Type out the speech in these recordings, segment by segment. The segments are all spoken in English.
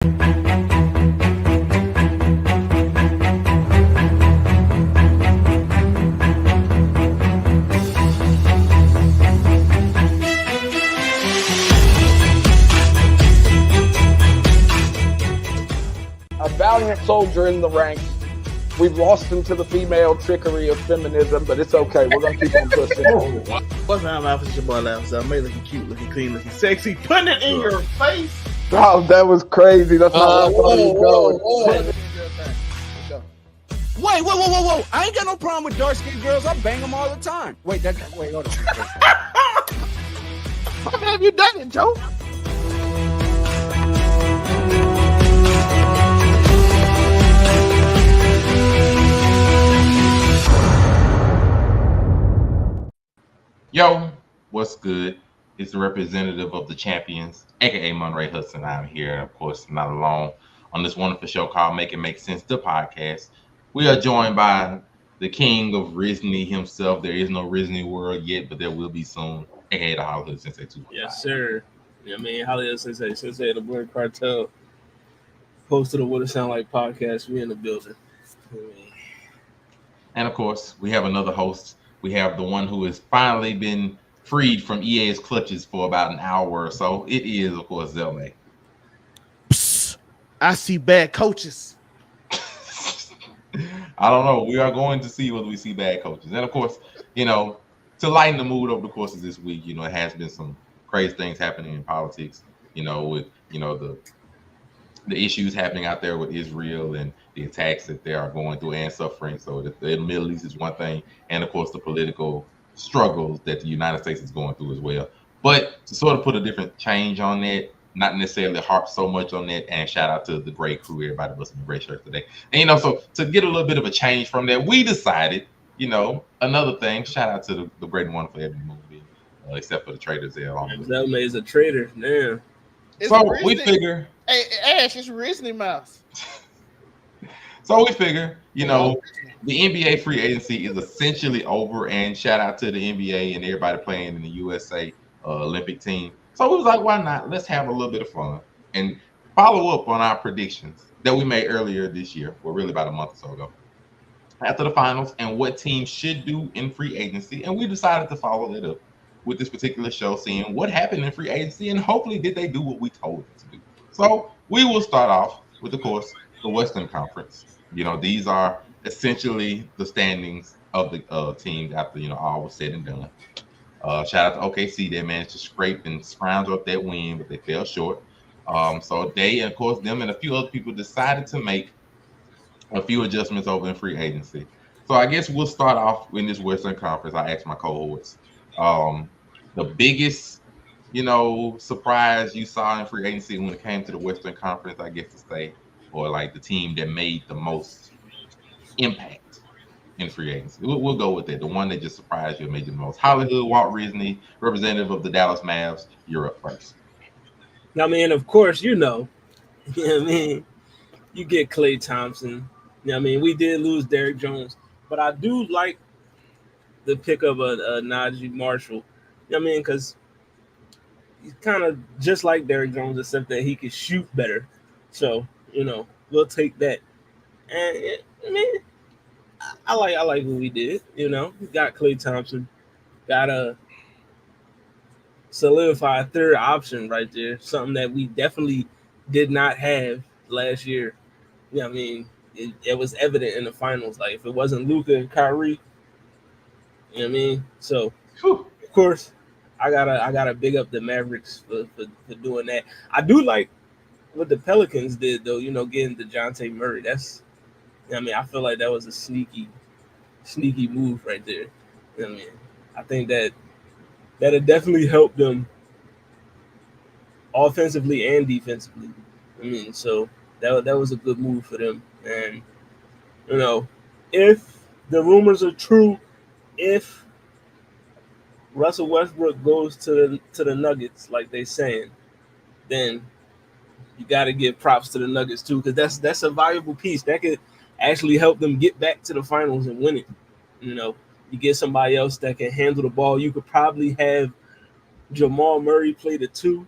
A valiant soldier in the ranks. We've lost him to the female trickery of feminism, but it's okay. We're going to keep on pushing. What's up, Alpha? It's your boy, Alpha. I'm looking cute, looking clean, looking sexy. Putting it in your face. Oh, that was crazy. That's not where I thought he was going. Whoa. I ain't got no problem with dark-skinned girls. I bang them all the time. Wait, hold on. How have you done it, Joe? Yo, what's good? It's the representative of the champions, aka Monray Hudson. I'm here, of course, not alone on this wonderful show called Make It Make Sense, the podcast. We are joined by the king of Risney himself. There is no Risney world yet, but there will be soon, aka the Hollywood Sensei 2. Yes, sir. I mean, Hollywood Sensei of the Blurred Cartel, host of the What It Sound Like podcast. We in the building. And of course, we have another host. We have the one who has finally been freed from EA's clutches for about an hour or so. It is, of course, Zelme. Psst, I see bad coaches. I don't know. We are going to see whether we see bad coaches. And of course, to lighten the mood over the course of this week, it has been some crazy things happening in politics, with, the issues happening out there with Israel and the attacks that they are going through and suffering. So the Middle East is one thing, and of course the political struggles that the United States is going through as well. But to sort of put a different change on that, not necessarily harp so much on that, and shout out to the great crew, everybody was in great shirts today. And so to get a little bit of a change from that, we decided, another thing. Shout out to the great and wonderful Ebony Movie, except for the traders there. Zelme is a trader, damn. So we figure. Hey, Ash, it's Risney Mouse. So we figure, the NBA free agency is essentially over, and shout out to the NBA and everybody playing in the USA Olympic team. So we was like, why not? Let's have a little bit of fun and follow up on our predictions that we made earlier this year, or really about a month or so ago, after the finals, and what teams should do in free agency. And we decided to follow that up with this particular show, seeing what happened in free agency, and hopefully did they do what we told them to do. So we will start off with, of course, the Western Conference. These are essentially the standings of the teams after, all was said and done. Shout out to OKC. They managed to scrape and scrounge up that win, but they fell short. So they, and of course, them and a few other people decided to make a few adjustments over in free agency. So I guess we'll start off in this Western Conference. I asked my cohorts, the biggest, surprise you saw in free agency when it came to the Western Conference, I guess to say, or like the team that made the most impact in free agency. We'll go with that. The one that just surprised you and made you the most. Hollywood, Walt Disney, representative of the Dallas Mavs. You're up first. I mean, of course, you get Klay Thompson. We did lose Derrick Jones, but I do like the pick of a Najee Marshall. Because he's kind of just like Derrick Jones, except that he can shoot better. So, we'll take that. And I like what we did. We got Klay Thompson, got a solidified third option right there, something that we definitely did not have last year. It was evident in the finals. Like if it wasn't Luka and Kyrie, So, of course, I gotta big up the Mavericks for doing that. I do like what the Pelicans did though, getting DeJounte Murray. I feel like that was a sneaky move right there. I think that it definitely helped them offensively and defensively. So that was a good move for them. And if the rumors are true, if Russell Westbrook goes to the Nuggets like they saying, then you got to give props to the Nuggets too, because that's a valuable piece that could actually help them get back to the finals and win it. You get somebody else that can handle the ball. You could probably have Jamal Murray play the 2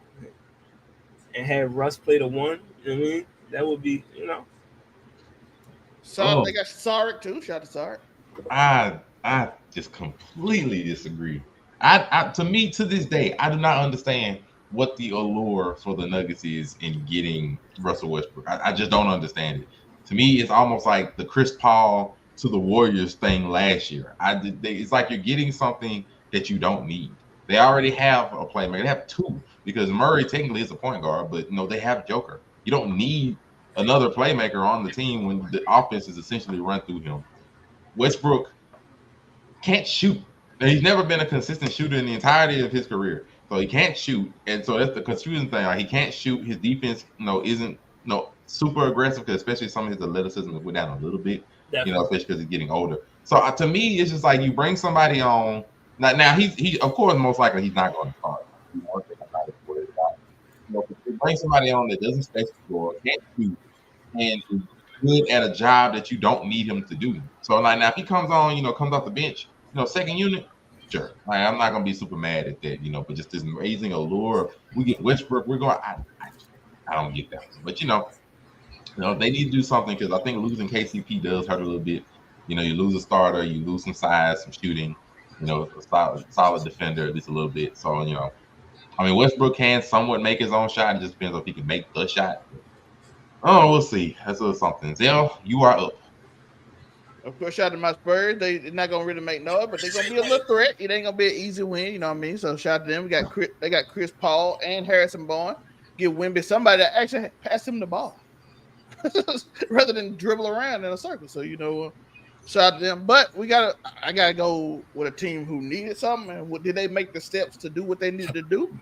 and have Russ play the 1. You know what I mean? That would be, So they got Sarek too. Shout out to Sarek. I just completely disagree. To me to this day, I do not understand what the allure for the Nuggets is in getting Russell Westbrook. I just don't understand it. To me, it's almost like the Chris Paul to the Warriors thing last year. It's like you're getting something that you don't need. They already have a playmaker. They have two because Murray technically is a point guard, but they have Joker. You don't need another playmaker on the team when the offense is essentially run through him. Westbrook can't shoot. He's never been a consistent shooter in the entirety of his career. So he can't shoot. And so that's the confusing thing. Like he can't shoot. His defense, isn't super aggressive, because especially some of his athleticism went down a little bit, especially because he's getting older. So to me, it's just like you bring somebody on. Now he of course most likely he's not going to start. You bring somebody on that doesn't space the floor, can't shoot, and is good at a job that you don't need him to do. So like now if he comes on, comes off the bench, second unit, sure. I'm not gonna be super mad at that, but just this amazing allure. We get Westbrook, we're going. I don't get that one. But they need to do something, because I think losing KCP does hurt a little bit. You lose a starter, you lose some size, some shooting, a solid defender at least a little bit. So Westbrook can somewhat make his own shot. It just depends if he can make the shot. Oh, we'll see. That's a little something. Zell, you are up. Of course, shout out to my Spurs. They're not gonna really make noise, but they're gonna be a little threat. It ain't gonna be an easy win, you know what I mean? So shout out to them. They got Chris Paul and Harrison Barnes. Give Wemby somebody that actually pass him the ball rather than dribble around in a circle. So shout out to them. But I gotta go with a team who needed something. And did they make the steps to do what they needed to do?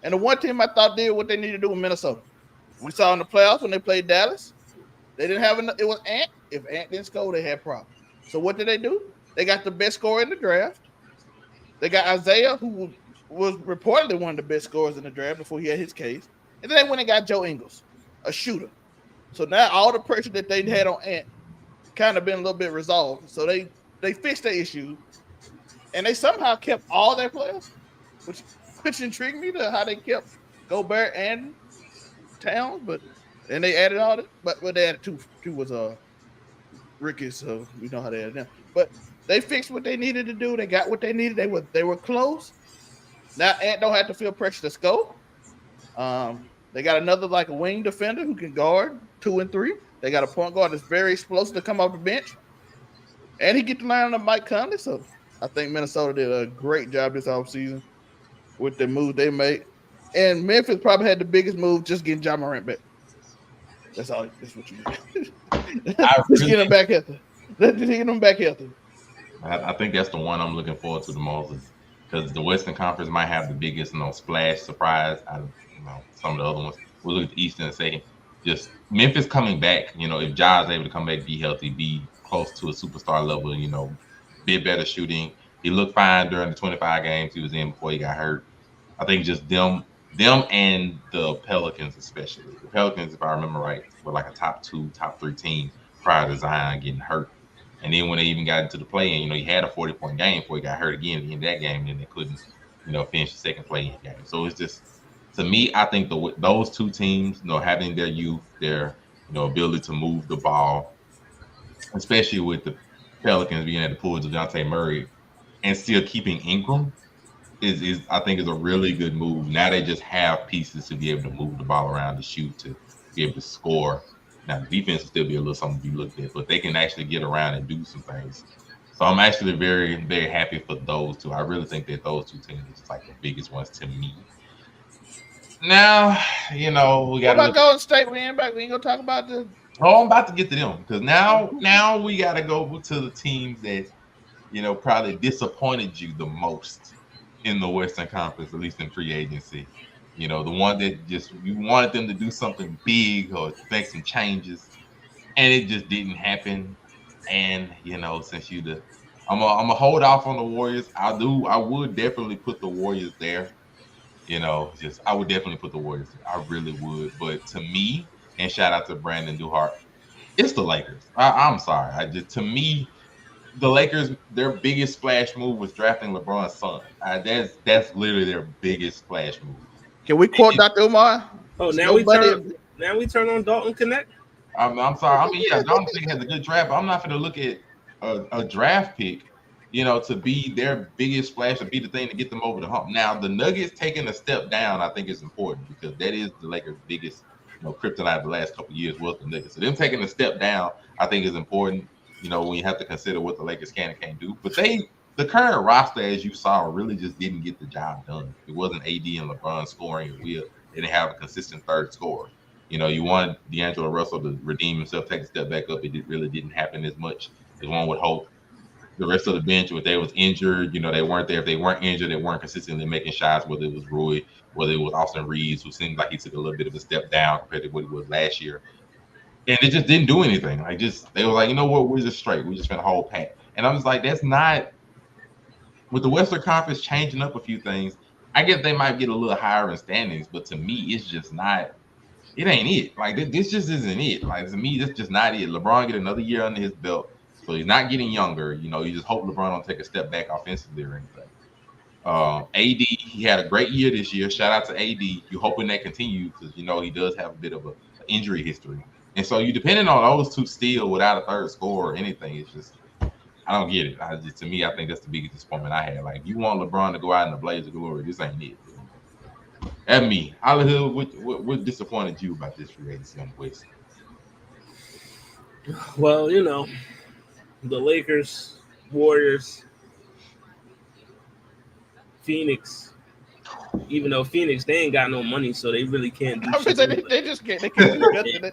And the one team I thought did what they needed to do was Minnesota. We saw in the playoffs when they played Dallas, they didn't have enough. It was Ant. If Ant didn't score, they had problems. So what did they do? They got the best scorer in the draft. They got Isaiah, who was reportedly one of the best scorers in the draft before he had his case. And then they went and got Joe Ingles, a shooter. So now all the pressure that they had on Ant kind of been a little bit resolved. So they fixed the issue, and they somehow kept all their players, which intrigued me to how they kept Gobert and Towns, but then they added all that. But they added two was Ricky, so we know how they added them. But they fixed what they needed to do. They got what they needed. They were close. Now Ant don't have to feel pressure to score. They got another like a wing defender who can guard 2 and 3. They got a point guard that's very explosive to come off the bench, and he get to line up Mike Conley. So I think Minnesota did a great job this offseason with the move they made. And Memphis probably had the biggest move, just getting Ja Morant back. That's all. That's what you do. Just get him back healthy. Just get him back healthy. I think that's the one I'm looking forward to the most, because the Western Conference might have the biggest, splash surprise out of some of the other ones. We'll look at the East in a second. Just Memphis coming back. If Ja is able to come back, be healthy, be close to a superstar level, be better shooting. He looked fine during the 25 games he was in before he got hurt. I think just them and the Pelicans especially. The Pelicans, if I remember right, were like a top 2, top 3 team prior to Zion getting hurt. And then when they even got into the play-in, he had a 40-point game before he got hurt again at the end of that game, and they couldn't, finish the second play-in game. So it's just, to me, I think those two teams, having their youth, their ability to move the ball, especially with the Pelicans being able to pull DeJounte Murray and still keeping Ingram, is I think is a really good move. Now they just have pieces to be able to move the ball around, to shoot, to be able to score. Now the defense will still be a little something to be looked at, but they can actually get around and do some things. So I'm actually very, very happy for those two. I really think that those two teams are just like the biggest ones to me. Now, we got. What about Golden State? We ain't gonna talk about the. Oh, I'm about to get to them, because now we got to go to the teams that probably disappointed you the most in the Western Conference, at least in free agency. The one that just you wanted them to do something big or make some changes, and it just didn't happen. And since I'm gonna hold off on the Warriors. I would definitely put the Warriors there. I would definitely put the Warriors there. I really would. But to me, and shout out to Brandon Duhart, it's the Lakers. I'm sorry. To me, the Lakers, their biggest splash move was drafting LeBron's son. That's literally their biggest splash move. Can we quote Dr. Umar? Oh, now we Now we turn on Dalton Connect. I'm sorry. I mean, yeah, Dalton Connect has a good draft, but I'm not going to look at a draft pick, to be their biggest splash or be the thing to get them over the hump. Now, the Nuggets taking a step down, I think, is important because that is the Lakers' biggest, kryptonite the last couple of years was the Nuggets. So them taking a step down, I think, is important. When you have to consider what the Lakers can and can't do, but the current roster, as you saw, really just didn't get the job done. It wasn't AD and LeBron scoring at will. They didn't have a consistent third scorer. You wanted D'Angelo Russell to redeem himself, take a step back up. It really didn't happen as much as one would hope. The rest of the bench, if they was injured, they weren't there. If they weren't injured, they weren't consistently making shots, whether it was Rui, whether it was Austin Reeves, who seemed like he took a little bit of a step down compared to what he was last year. And it just didn't do anything. They were like, you know what, we're just straight. We're just going to hold pat. And I was like, that's not – with the Western Conference changing up a few things, I guess they might get a little higher in standings, but to me, it's just not – it ain't it. This just isn't it. To me, that's just not it. LeBron get another year under his belt, so he's not getting younger. You just hope LeBron don't take a step back offensively or anything. AD, he had a great year this year. Shout out to AD. You're hoping that continues because, he does have a bit of an injury history. And so you depending on those two still without a third score or anything, it's just I don't get it. To me, I think that's the biggest disappointment I had. If you want LeBron to go out in the blaze of glory, this ain't it. At me, Hollywood, what disappointed you about this free agency on the West? Well, the Lakers, Warriors, Phoenix. Even though Phoenix, they ain't got no money, so they really can't do shit. They just can't. They can't do nothing.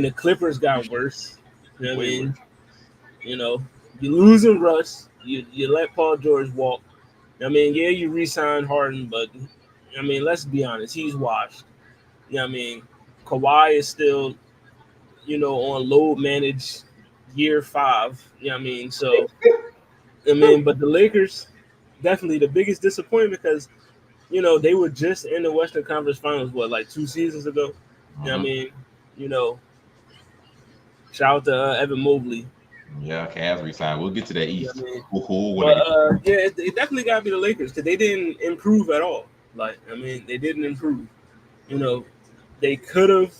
The Clippers got worse. You losing Russ. You let Paul George walk. You re-signed Harden, but let's be honest, he's washed. Kawhi is still, on load managed year 5. So but the Lakers definitely the biggest disappointment because they were just in the Western Conference Finals 2 seasons ago. Shout out to Evan Mobley. Yeah, Cavs resigned. We'll get to that East. It definitely got to be the Lakers because they didn't improve at all. They didn't improve. They could have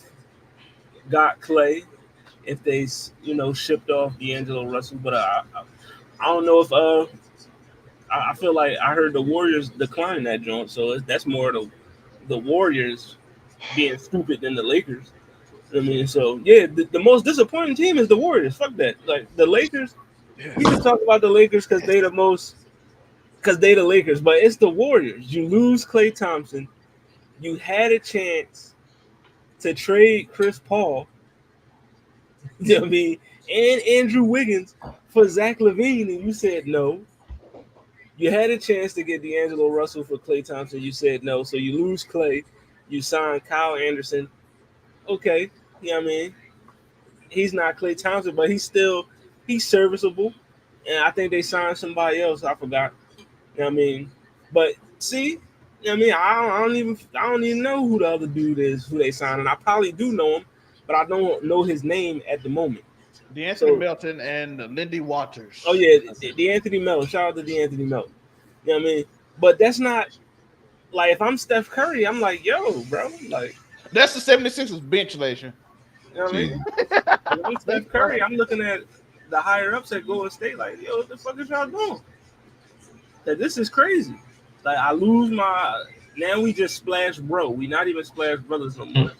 got Clay if they, shipped off D'Angelo Russell, but I don't know if I feel like I heard the Warriors decline that joint, so that's more the Warriors being stupid than the Lakers. The most disappointing team is the Warriors. Fuck that. The Lakers, we can talk about the Lakers because they the Lakers, but it's the Warriors. You lose Klay Thompson. You had a chance to trade Chris Paul, and Andrew Wiggins for Zach LaVine, and you said no. You had a chance to get D'Angelo Russell for Klay Thompson. You said no. So you lose Klay. You sign Kyle Anderson. Okay. He's not Klay Thompson, but he's serviceable. And I think they signed somebody else. I forgot. But see, I don't even know who the other dude is who they signed. And I probably do know him, but I don't know his name at the moment. DeAnthony Melton and Lindy Waters. Oh yeah, DeAnthony Melton. Shout out to DeAnthony Melton. But that's not if I'm Steph Curry, I'm like, yo, bro, that's the 76ers bench, Lation. If I'm Steph Curry, I'm looking at the higher ups at Golden State, yo, what the fuck is y'all doing? This is crazy. I lose my. Now we just Splash Bro. We not even Splash Brothers no more.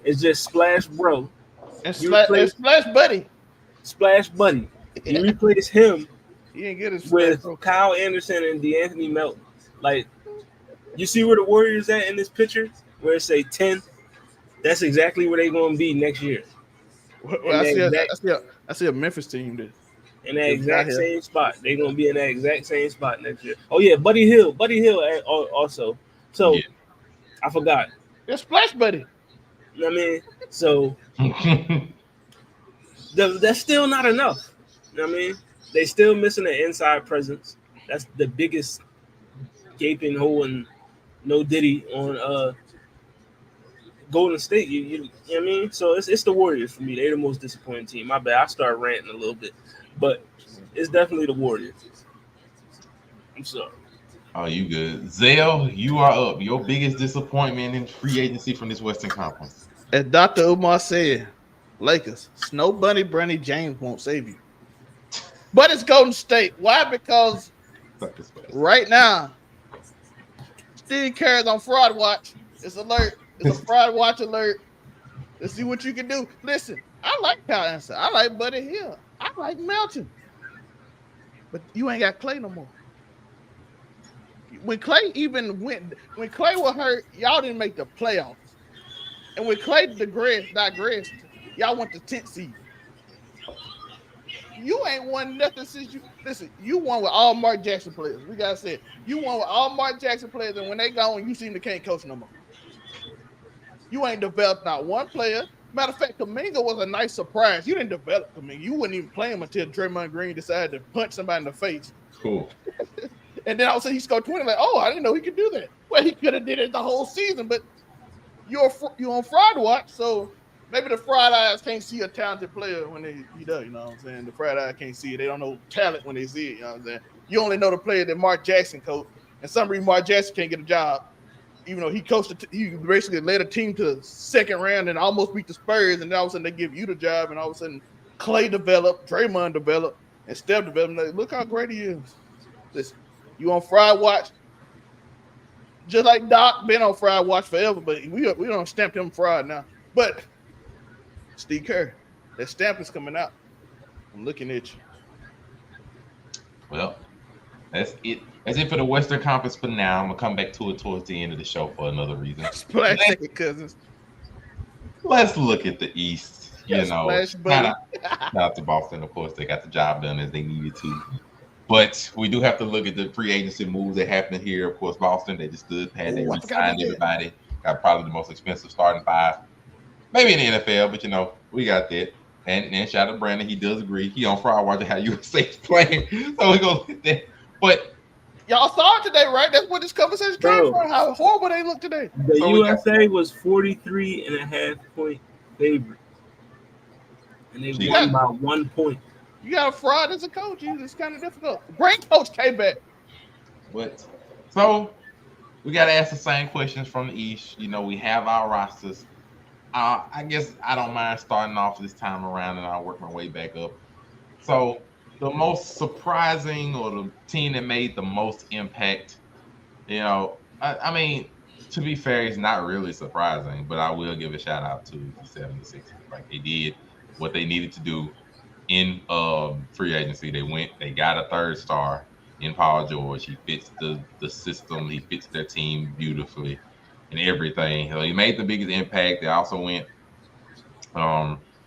It's just Splash Bro. And Splash Buddy. Splash Buddy. You replace him with Bro. Kyle Anderson and DeAnthony Melton. You see where the Warriors at in this picture? Where it say 10? That's exactly where they're going to be next year. I see a Memphis team there. In that exact same spot. They're going to be in that exact same spot next year. Oh, yeah, Buddy Hill. Buddy Hill also. So, yeah. I forgot. It's Splash Buddy. So, that's still not enough. They still missing an inside presence. That's the biggest gaping hole in no Diddy on Golden State. You know what I mean? So it's the Warriors for me. They're the most disappointing team. My bad. I start ranting a little bit, but it's definitely the Warriors. I'm sorry. Oh, you good. Zell, you are up. Your biggest disappointment in free agency from this Western Conference. As Dr. Umar said, Lakers, Snow Bunny Bronny James won't save you. But it's Golden State. Why? Because right now, Steve Kerr's on fraud watch. It's alert. It's a fraud watch alert. Let's see what you can do. Listen, I like Kyle Anderson. I like Buddy Hill. I like Melton. But you ain't got Clay no more. When Clay was hurt, y'all didn't make the playoffs. And when Clay digressed, y'all went to 10th seed. You ain't won nothing since you won with all Mark Jackson players. We gotta say it. You won with all Mark Jackson players, and when they gone, you seem to can't coach no more. You ain't developed not one player. Matter of fact, Kuminga was a nice surprise. You didn't develop Kuminga. You wouldn't even play him until Draymond Green decided to punch somebody in the face. Cool. And then all of a sudden he scored 20. Like, oh, I didn't know he could do that. Well, he could have did it the whole season, but you're on fraud watch, so maybe the fraud eyes can't see a talented player when he does. You know what I'm saying? The fraud eyes can't see it. They don't know talent when they see it. You know what I'm saying? You only know the player that Mark Jackson coached, and some reason Mark Jackson can't get a job. Even though he coached, he basically led a team to the second round and almost beat the Spurs, and then all of a sudden they give you the job, and all of a sudden Clay developed, Draymond developed, and Steph developed. Like, look how great he is. Listen, you on fraud watch, just like Doc been on fraud watch forever, but we don't stamp him fraud now. But Steve Kerr, that stamp is coming out. I'm looking at you. Well, that's it. That's it for the Western Conference for now. I'm gonna come back to it towards the end of the show for another reason. Splash cousins. Let's look at the East. You know, shout out to Boston. Of course, they got the job done as they needed to. But we do have to look at the free agency moves that happened here. Of course, Boston, they just had they re-signed everybody. Got probably the most expensive starting five, maybe in the NFL. But you know, we got that. And then shout out to Brandon. He does agree. He on fraud watching how USA's playing. So we go with that. But y'all saw it today, right? That's what this conversation came from. How horrible they look today. The USA was 43.5-point favorite. And they won by 1 point. You got a fraud as a coach. It's kind of difficult. Great coach came back. But so we got to ask the same questions from the East. You know, we have our rosters. I guess I don't mind starting off this time around, and I'll work my way back up. So the most surprising, or the team that made the most impact, you know, I mean, to be fair, it's not really surprising, but I will give a shout out to the 76ers. Like, they did what they needed to do in free agency. They got a third star in Paul George. He fits the system. He fits their team beautifully and everything. So he made the biggest impact. They also went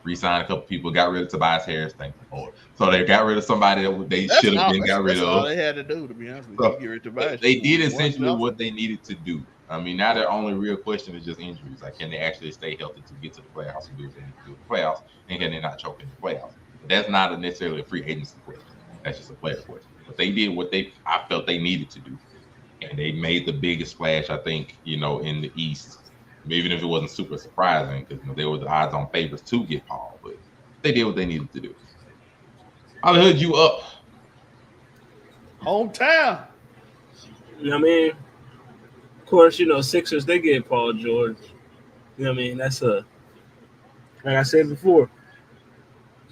re-signed a couple people, got rid of Tobias Harris. Thank the Lord. So they got rid of somebody that they should have been got rid of. That's all they had to do, to be honest with you. Get rid of Tobias. They did essentially what they needed to do. I mean, now their only real question is just injuries. Like, can they actually stay healthy to get to the playoffs and do what they need to do in the playoffs? And can they not choke in the playoffs? But that's not necessarily a free agency question. That's just a player question. But they did what I felt they needed to do. And they made the biggest splash, I think, you know, in the East. Even if it wasn't super surprising, because, you know, they were the odds-on favorites to get Paul. But they did what they needed to do. I'll hood you up. Hometown. You know what I mean? Of course, you know, Sixers, they get Paul George. You know what I mean? That's like I said before,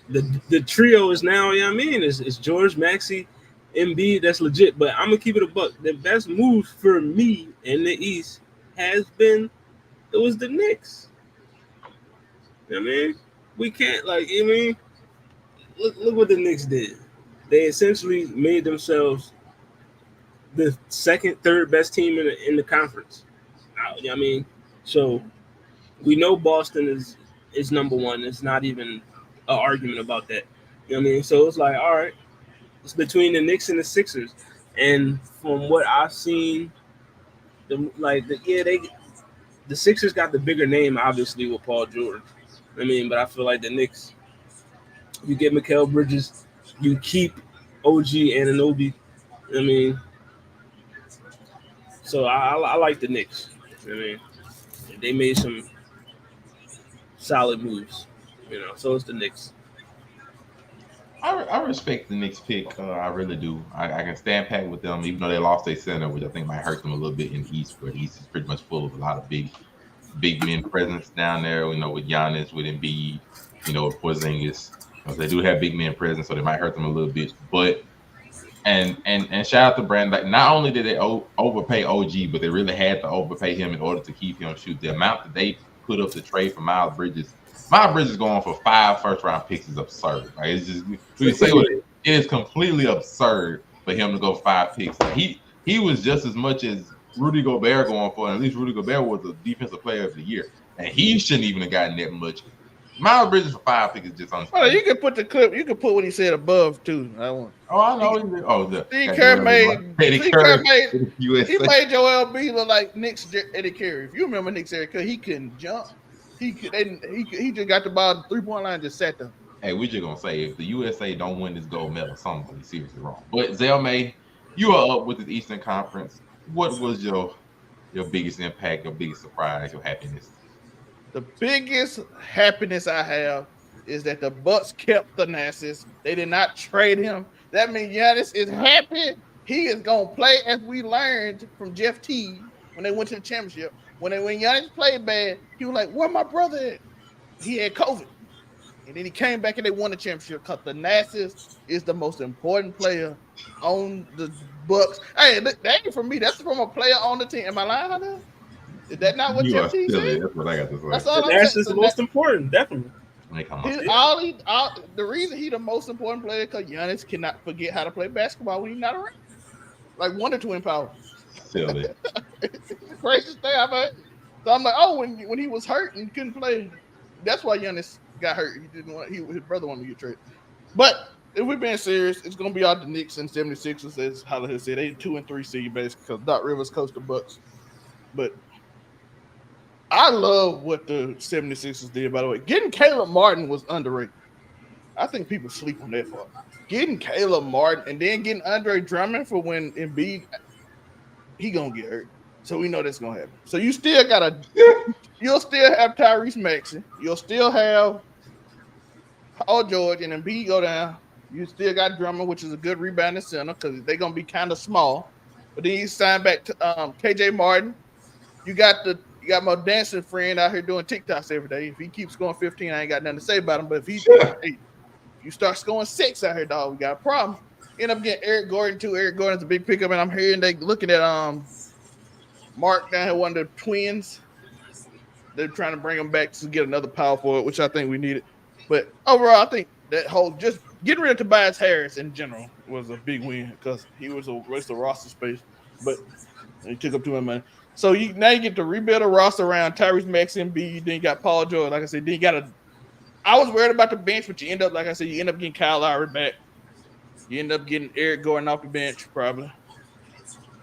the trio is now, you know what I mean? It's George, Maxey, Embiid. That's legit. But I'm going to keep it a buck. The best move for me in the East has been, it was the Knicks. You know what I mean? We can't, like, you know what I mean? Look what the Knicks did. They essentially made themselves the second, third best team in the conference. You know what I mean? So we know Boston is number one. It's not even an argument about that. You know what I mean? So it's like, all right, it's between the Knicks and the Sixers. And from what I've seen, the Sixers got the bigger name, obviously, with Paul George. I mean, but I feel like the Knicks, you get Mikal Bridges, you keep OG Anunoby. I mean, so I like the Knicks. I mean, they made some solid moves, you know. So it's the Knicks. I respect the Knicks pick. I really do. I can stand pat with them, even though they lost their center, which I think might hurt them a little bit in the East, where the East is pretty much full of a lot of big big men presence down there. You know, with Giannis, with Embiid, you know, with Porzingis. You know, they do have big men presence, so they might hurt them a little bit. But and shout out to Brandon. Like, not only did they overpay OG, but they really had to overpay him in order to keep him shoot. The amount that they put up to trade for Miles Bridges. Miles Bridges going for 5 first-round picks is absurd. Like, it's just we say what it is completely absurd for him to go 5 picks. Like, he was just as much as Rudy Gobert going for, and at least Rudy Gobert was the defensive player of the year, and he shouldn't even have gotten that much. Miles Bridges for 5 picks is just unfair. Well, you can put the clip. You can put what he said above too. I want. Oh, I know. Steve Kerr made. He made Joel Embiid look like Knicks Eddie Curry. If you remember Knicks Eddie Curry, he couldn't jump. He just got the ball at the 3-point line and just sat there. Hey, we just gonna say if the USA don't win this gold medal, something's seriously wrong. But Zelmay, you are up with the Eastern Conference. What was your biggest impact, your biggest surprise, your happiness? The biggest happiness I have is that the Bucks kept Thanasis. They did not trade him. That means Giannis is happy. He is gonna play as we learned from Jeff Teague when they went to the championship. When Giannis played bad, he was like, "Where my brother at?" He had COVID, and then he came back and they won the championship. Because Thanasis is the most important player on the Bucks. Hey, that ain't from me. That's from a player on the team. Am I lying on that? Is that not what Jeff Teague said? That's what I got to say. That's all I'm That's saying. just the most important, definitely. The reason he the most important player because Giannis cannot forget how to play basketball when he's not around. Like Wonder Twin power. Silly. It's the craziest thing I've heard. So I'm like, oh, when he was hurt and couldn't play, that's why Giannis got hurt. He didn't want his brother wanted to get traded. But if we're being serious, it's gonna be all the Knicks and 76ers, as Hollywood said. They 2 and 3 seed basically because Doc Rivers coached the Bucks. But I love what the 76ers did, by the way. Getting Caleb Martin was underrated. I think people sleep on that part. Getting Caleb Martin and then getting Andre Drummond for when Embiid, he gonna get hurt. So we know that's gonna happen. So you still you'll still have Tyrese Maxey. You'll still have Paul George and Embiid go down. You still got Drummond, which is a good rebounding center because they're gonna be kind of small. But then you sign back to KJ Martin. You got my dancing friend out here doing TikToks every day. If he keeps scoring 15, I ain't got nothing to say about him. But if you start scoring 6 out here, dog, we got a problem. End up getting Eric Gordon too. Eric Gordon's a big pickup, and I'm hearing they looking at Mark down here, one of the twins. They're trying to bring him back to get another power forward, which I think we needed. But overall, I think that whole just getting rid of Tobias Harris in general was a big win because he was a waste of roster space, but he took up too much money. So now you get to rebuild a roster around Tyrese Maxey and B. Then you got Paul George. Like I said, then you got I was worried about the bench, but you end up getting Kyle Lowry back. You end up getting Eric Gordon off the bench, probably.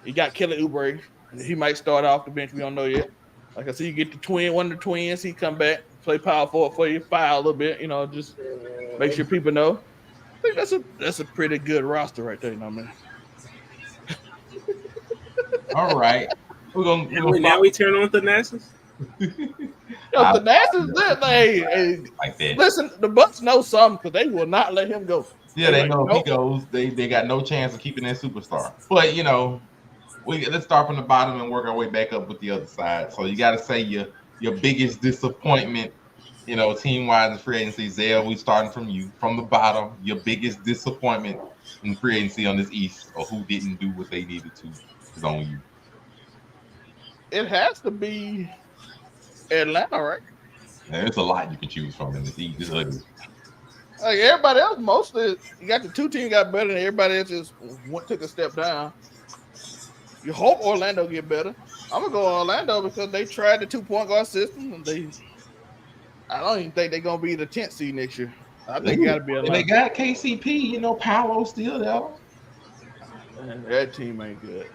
You got Kelly Oubre. He might start off the bench. We don't know yet. Like I said, you get one of the twins. He come back, play power forward for you, fire a little bit. Just make sure people know. I think that's a pretty good roster right there, man. All right. Now we turn on Thanasis. Thanasis, hey, like that. Listen, the Bucks know something because they will not let him go. Yeah, they know if he goes, they got no chance of keeping that superstar. But let's start from the bottom and work our way back up with the other side. So you got to say your biggest disappointment, team-wise in free agency. Zell, we starting from you, from the bottom. Your biggest disappointment in free agency on this East, or who didn't do what they needed to, is on you. It has to be Atlanta, right? There's a lot you can choose from in this East. It's ugly. Like everybody else, mostly you got the 2 teams got better, and everybody else just took a step down. You hope Orlando get better. I'm gonna go Orlando because they tried the 2-point guard system, and I don't even think they're gonna be the 10th seed next year. I think got to be Atlanta. They got KCP, Paolo still there. Man, that team ain't good.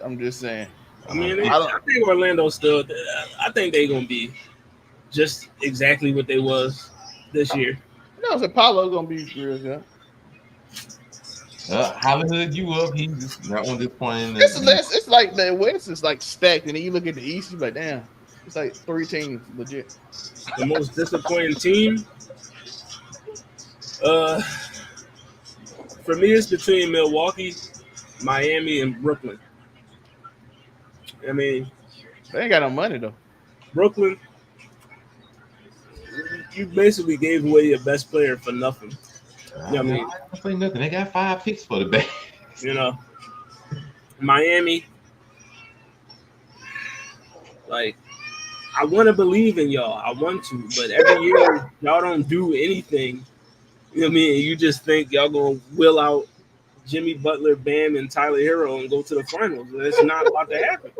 I'm just saying. I think Orlando still. I think they're gonna be just exactly what they was this year. I said Paolo's gonna be real good. Hollywood, you up? He just that one disappointing. It's like the West is like stacked, and then you look at the East, you're like, damn, it's like 3 teams legit. The most disappointing team, for me, it's between Milwaukee, Miami, and Brooklyn. I mean, they ain't got no money though. Brooklyn, you basically gave away your best player for nothing. You know what I mean? I don't say nothing. They got 5 picks for the bag. You know, Miami, like, I want to believe in y'all. I want to, but every year y'all don't do anything. You know what I mean? You just think y'all gonna will out Jimmy Butler, Bam, and Tyler Hero and go to the finals. It's not about to happen.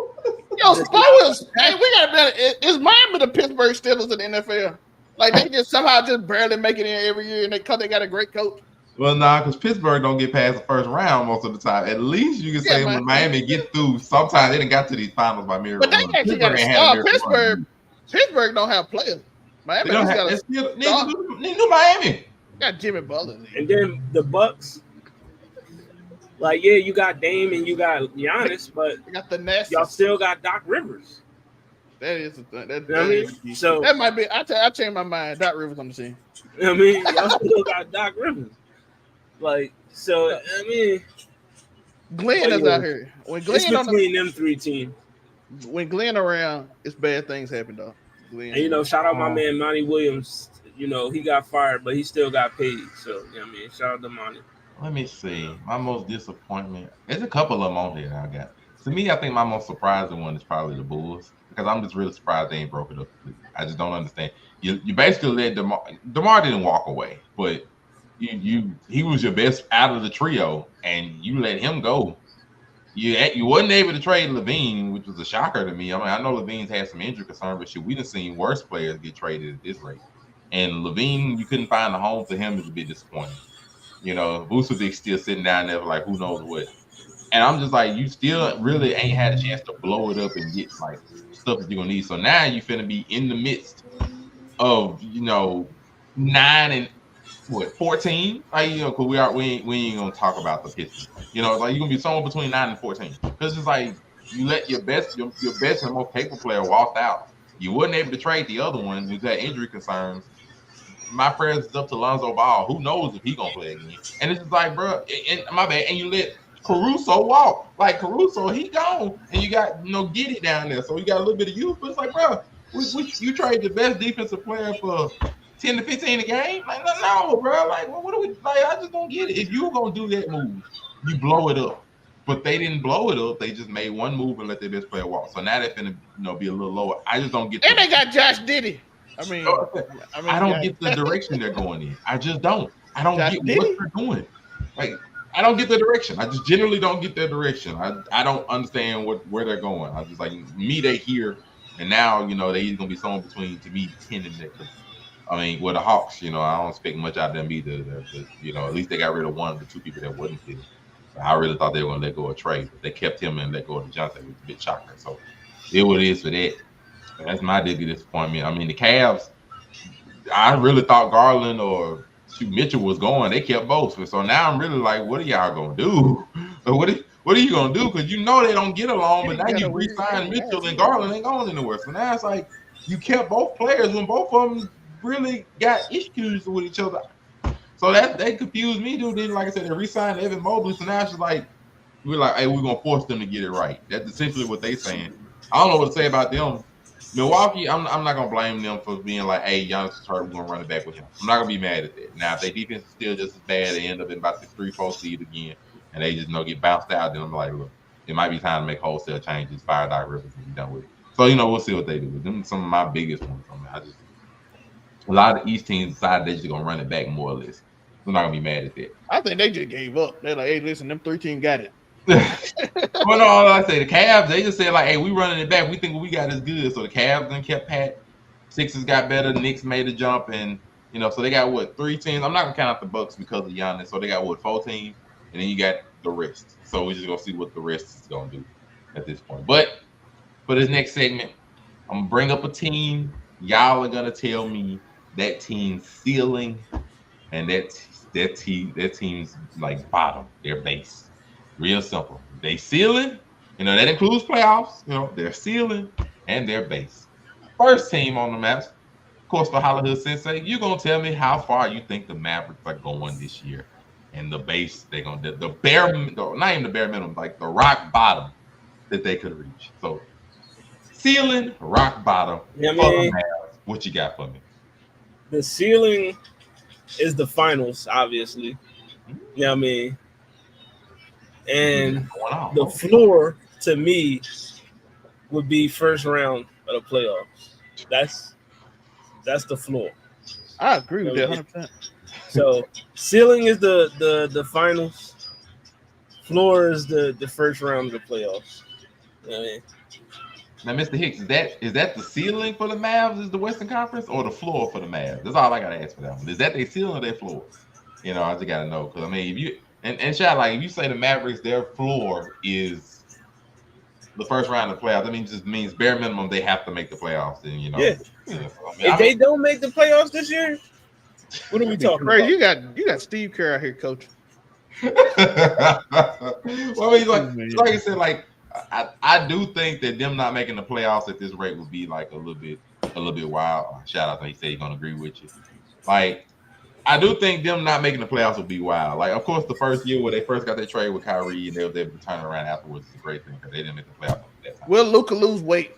Yo, spoilers. Hey, we got better. Is Miami the Pittsburgh Steelers in the NFL? Like they just somehow just barely make it in every year, and because they got a great coach. Well, nah, because Pittsburgh don't get past the first round most of the time. At least you can say when Miami get through, sometimes they didn't got to these finals by miracle. But they actually got a star. Pittsburgh don't have players. Miami they don't have, got a star. New Miami. Got Jimmy Butler. And then the Bucks. Like, yeah, you got Dame and you got Giannis, but you got the Nets. Y'all still got Doc Rivers. That is a thing. You know what I mean? So that might be. I changed my mind. Doc Rivers on the scene. You know what I mean? Y'all still got Doc Rivers. Like, so I mean, Glenn is out here. When Glenn it's between them 3 teams. When Glenn around, it's bad things happen though. Glenn, and shout out my man Monty Williams. He got fired, but he still got paid. So you know what I mean, shout out to Monty. Let me see. My most disappointment. There's a couple of them on here I got. To me, I think my most surprising one is probably the Bulls because I'm just really surprised they ain't broke it up. I just don't understand. You basically let DeMar didn't walk away, but he was your best out of the trio, and you let him go. You wasn't able to trade Levine, which was a shocker to me. I mean, I know Levine's had some injury concern, but we done seen worse players get traded at this rate. And Levine, you couldn't find a home for him is a bit disappointing. Vucevic still sitting down there like who knows what. And I'm just like, you still really ain't had a chance to blow it up and get like stuff that you're gonna need. So now you finna be in the midst of 9 and 14. Like because we ain't gonna talk about the Pistons. Like you're gonna be somewhere between 9 and 14. Because it's like you let your best and most capable player walk out. You wasn't able to trade the other one who's had injury concerns. My prayers is up to Lonzo Ball. Who knows if he gonna play again? And it's just like, bro, and my bad. And you let Caruso walk. Like Caruso, he gone, and you got Giddy down there, so you got a little bit of youth. But it's like, bro, you trade the best defensive player for 10 to 15 a game? Like, no, bro. Like, what are we? Like, I just don't get it. If you were gonna do that move, you blow it up. But they didn't blow it up. They just made one move and let their best player walk. So now they're gonna be a little lower. I just don't get. And they got Josh Giddey. I don't get the direction they're going in. I just don't. I don't get what they're doing. Like, I don't get the direction. I just generally don't get their direction. I don't understand where they're going. I just like they here, and now they're gonna be somewhere between to me 10 and 6. I mean, with the Hawks, I don't expect much out of them either. At least they got rid of one of the 2 people that wasn't fit. I really thought they were gonna let go of Trey, but they kept him and let go of Johnson, which was a bit shocking. So it what it is for that. That's my big disappointment. I mean, the Cavs, I really thought Garland or Mitchell was going. They kept both. So now I'm really like, what are y'all gonna do? What are you gonna do? Because they don't get along, but now you re-sign Mitchell and Garland ain't going anywhere. So now it's like you kept both players when both of them really got issues with each other. So they confused me, dude. Then, like I said, they re-signed Evan Mobley. So now it's just like we're gonna force them to get it right. That's essentially what they saying. I don't know what to say about them. Milwaukee, I'm not gonna blame them for being like, hey, Giannis is hurt, we're gonna run it back with him. I'm not gonna be mad at that. Now, if their defense is still just as bad, they end up in about the 3-4 seed again, and they just get bounced out, then I'm like, look, it might be time to make wholesale changes, fire Doc Rivers, and be done with it. So we'll see what they do. Them some of my biggest ones. I mean, a lot of East teams decided they're just gonna run it back more or less. I'm not gonna be mad at that. I think they just gave up. They're like, hey, listen, them 3 teams got it. Well, no, I say the Cavs, they just said like, hey, we running it back. We think what we got is good. So the Cavs then kept pat. Sixers got better. Knicks made a jump, and so they got 3 teams. I'm not gonna count out the Bucks because of Giannis. So they got 4 teams, and then you got the rest. So we're just gonna see what the rest is gonna do at this point. But for this next segment, I'm gonna bring up a team. Y'all are gonna tell me that team's ceiling, and that team's like bottom, their base. Real simple. They ceiling, that includes playoffs, their ceiling and their base. First team on the maps, of course, for Hollywood Sensei, you're going to tell me how far you think the Mavericks are going this year. And the base, they're going to, not even the bare minimum, like the rock bottom that they could reach. So ceiling, rock bottom. You know For what I the mean? Mavs. What you got for me? The ceiling is the finals, obviously. You know what I mean? And Going on. the floor to me would be first round of the playoffs. That's the floor. I agree with You know that what I 100%. So ceiling is the finals. Floor is the first round of the playoffs. You know what I mean? Now, Mr. Hicks, is that the ceiling for the Mavs? Is the Western Conference or the floor for the Mavs? That's all I gotta ask for that one. Is that their ceiling or their floor? You know, I just gotta know because I mean, if you and Shad, like if you say the Mavericks, their floor is the first round of the playoffs, that means just means bare minimum they have to make the playoffs. And you know, Yeah. If I they mean, don't make the playoffs this year, what are we talking Crazy. about? You got Steve Kerr out here, coach. well, I mean, like I said, like I do think that them not making the playoffs at this rate would be like a little bit wild. Shout out to he said he's gonna agree with you. Like I do think them not making the playoffs would be wild. Like of course the first year where they first got their trade with Kyrie and they was able to turn around afterwards is a great thing because they didn't make the playoffs at that time. Will Luka lose weight?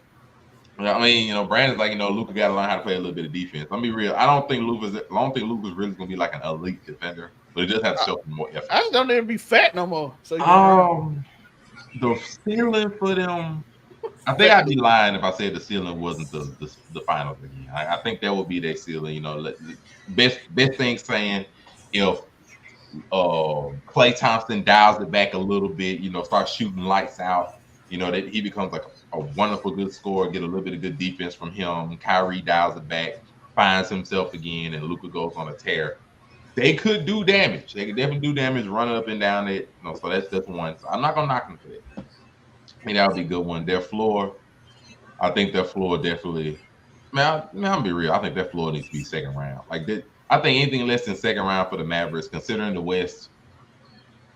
I mean, you know, Brandon's like, you know, Luka got to learn how to play a little bit of defense. Let me be real. I don't think Luka's really going to be like an elite defender, but he does have to show some more effort. I just don't need to be fat no more. So the ceiling for them, I think I'd be lying if I said the ceiling wasn't the finals again. I think that would be their ceiling. You know, best thing saying if Klay Thompson dials it back a little bit, you know, starts shooting lights out. You know, that he becomes like a wonderful good scorer, get a little bit of good defense from him. Kyrie dials it back, finds himself again, and Luka goes on a tear. They could do damage. They could definitely do damage, running up and down it. You know, so that's just one. So I'm not gonna knock them for that. I mean, that would be a good one. Their floor, I think their floor definitely. Man, I'm gonna be real. I think their floor needs to be second round. Like that, I think anything less than second round for the Mavericks, considering the West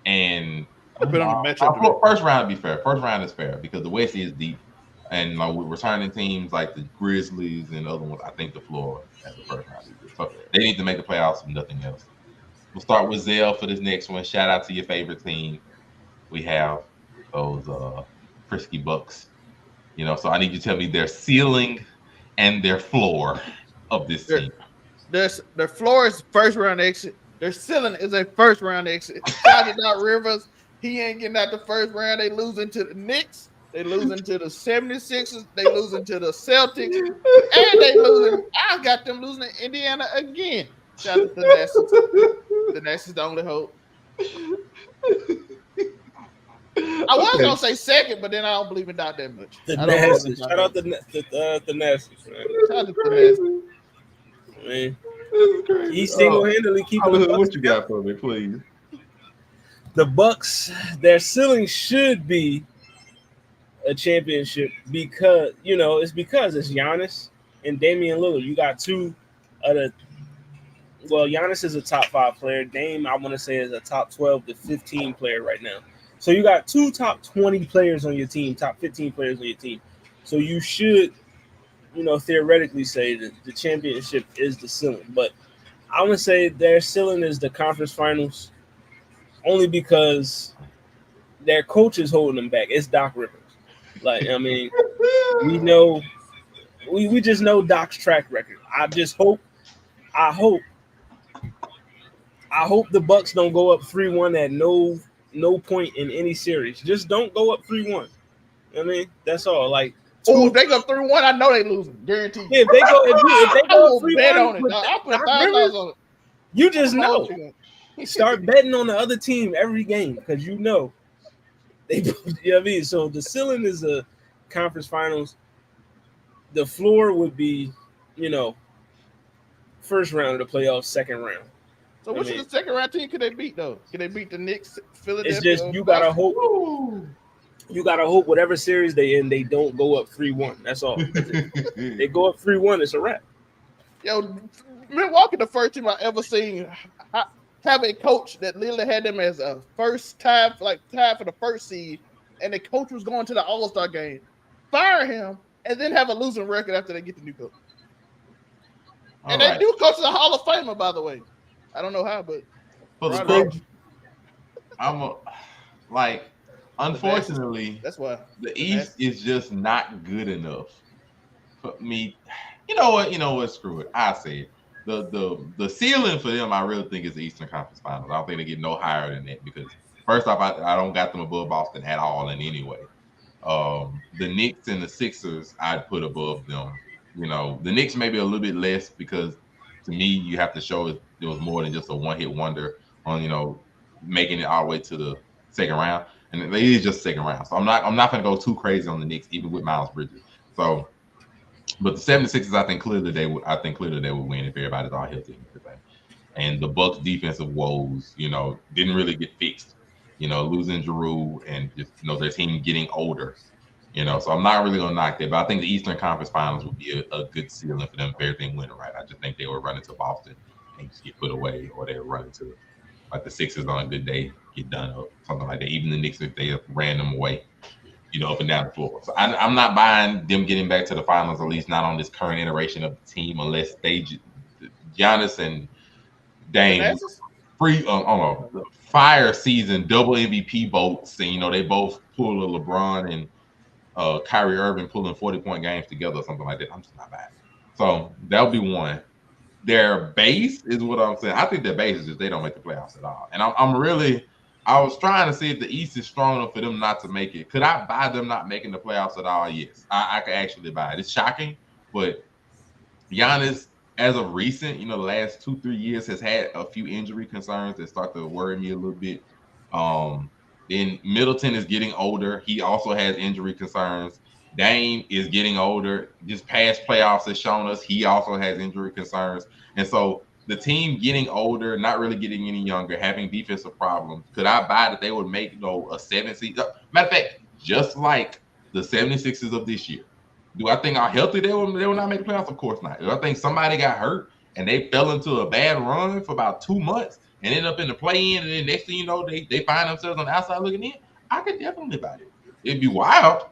and Depending on the matchup. First round would be fair. First round is fair because the West is deep, and like with returning teams like the Grizzlies and other ones, I think the floor at the first round is good. So they need to make the playoffs and nothing else. We'll start with Zell for this next one. Shout out to your favorite team. We have those frisky Bucks. You know, so I need you to tell me their ceiling and their floor of this team. Their floor is first round exit. Their ceiling is a first round exit. Shout out Rivers. He ain't getting out the first round. They losing to the Knicks. They losing to the 76ers. They losing to the Celtics. And they losing. I got them losing to Indiana again. Shout out to the Nashville. The Nashville's the only hope. I was gonna say second, but then I don't believe in that much. The Nashville. Shout out the Nashville. Shout out to the Nashville. Man, he's single-handedly keeping the Bucks. What you got for me, please? The Bucks, their ceiling should be a championship because it's Giannis and Damian Lillard. You got two of the. Well, Giannis is a top 5 player. Dame, I want to say, is a top 12 to 15 player right now. So you got 2 top 20 players on your team, top 15 players on your team. So you should, theoretically say that the championship is the ceiling. But I want to say their ceiling is the conference finals only because their coach is holding them back. It's Doc Rivers. Like, I mean, we know – we just know Doc's track record. I hope the Bucks don't go up 3-1 at no point in any series. Just don't go up 3-1. I mean, that's all. Like, if they go 3-1, I know they losing. Guaranteed. Yeah, if they go up 3-1, bet on it. I'll put $5 on it. You just know. Start betting on the other team every game because they. You know what I mean? So the ceiling is a conference finals. The floor would be, first round of the playoffs, second round. So which is the second round team could they beat though? Can they beat the Knicks, Philadelphia? It's just you gotta hope. You gotta hope whatever series they in, they don't go up 3-1. That's all. They go up 3-1, it's a wrap. Yo, Milwaukee, the first team I ever seen have a coach that literally had them as a first tie for the first seed, and the coach was going to the All-Star game, fire him, and then have a losing record after they get the new coach. And that new coach is a Hall of Famer, by the way. I don't know how, but I'm unfortunately, That's why the East is just not good enough for me. You know what? Screw it. I say it. The ceiling for them, I really think, is the Eastern Conference Finals. I don't think they get no higher than that because first off, I don't got them above Boston at all in any way. The Knicks and the Sixers, I'd put above them. The Knicks maybe a little bit less because to me, you have to show there was more than just a one-hit wonder on making it all the way to the second round, and it is just second round. So I'm not going to go too crazy on the Knicks, even with Miles Bridges. So, but the 76ers, I think clearly they would win if everybody's all healthy and everything. And the Bucks defensive woes, didn't really get fixed. Losing Giroux and just their team getting older. So I'm not really gonna knock that, but I think the Eastern Conference Finals would be a good ceiling for them if everything went right. I just think they would run into Boston and just get put away, or they would run into like the Sixers on a good day, get done up, something like that. Even the Knicks if they ran them away, up and down the floor. So I'm not buying them getting back to the finals, at least not on this current iteration of the team, unless Giannis and Dame free on a fire season, double MVP votes, and they both pull a LeBron and Kyrie Irving pulling 40-point games together or something like that. I'm just not buying it. So that'll be one. Their base is what I'm saying. I think their base is just they don't make the playoffs at all. And I was trying to see if the East is strong enough for them not to make it. Could I buy them not making the playoffs at all? Yes, I could actually buy it. It's shocking, but Giannis, as of recent, the last 2-3 years, has had a few injury concerns that start to worry me a little bit. Then Middleton is getting older. He also has injury concerns. Dame is getting older. Just past playoffs has shown us he also has injury concerns. And so the team getting older, not really getting any younger, having defensive problems, could I buy that they would make a 7 seed? Matter of fact, just like the 76ers of this year. Do I think how healthy they will not make the playoffs? Of course not. Do I think somebody got hurt and they fell into a bad run for about 2 months and end up in the play-in, and then next thing you know, they find themselves on the outside looking in? I could definitely buy it. It'd be wild,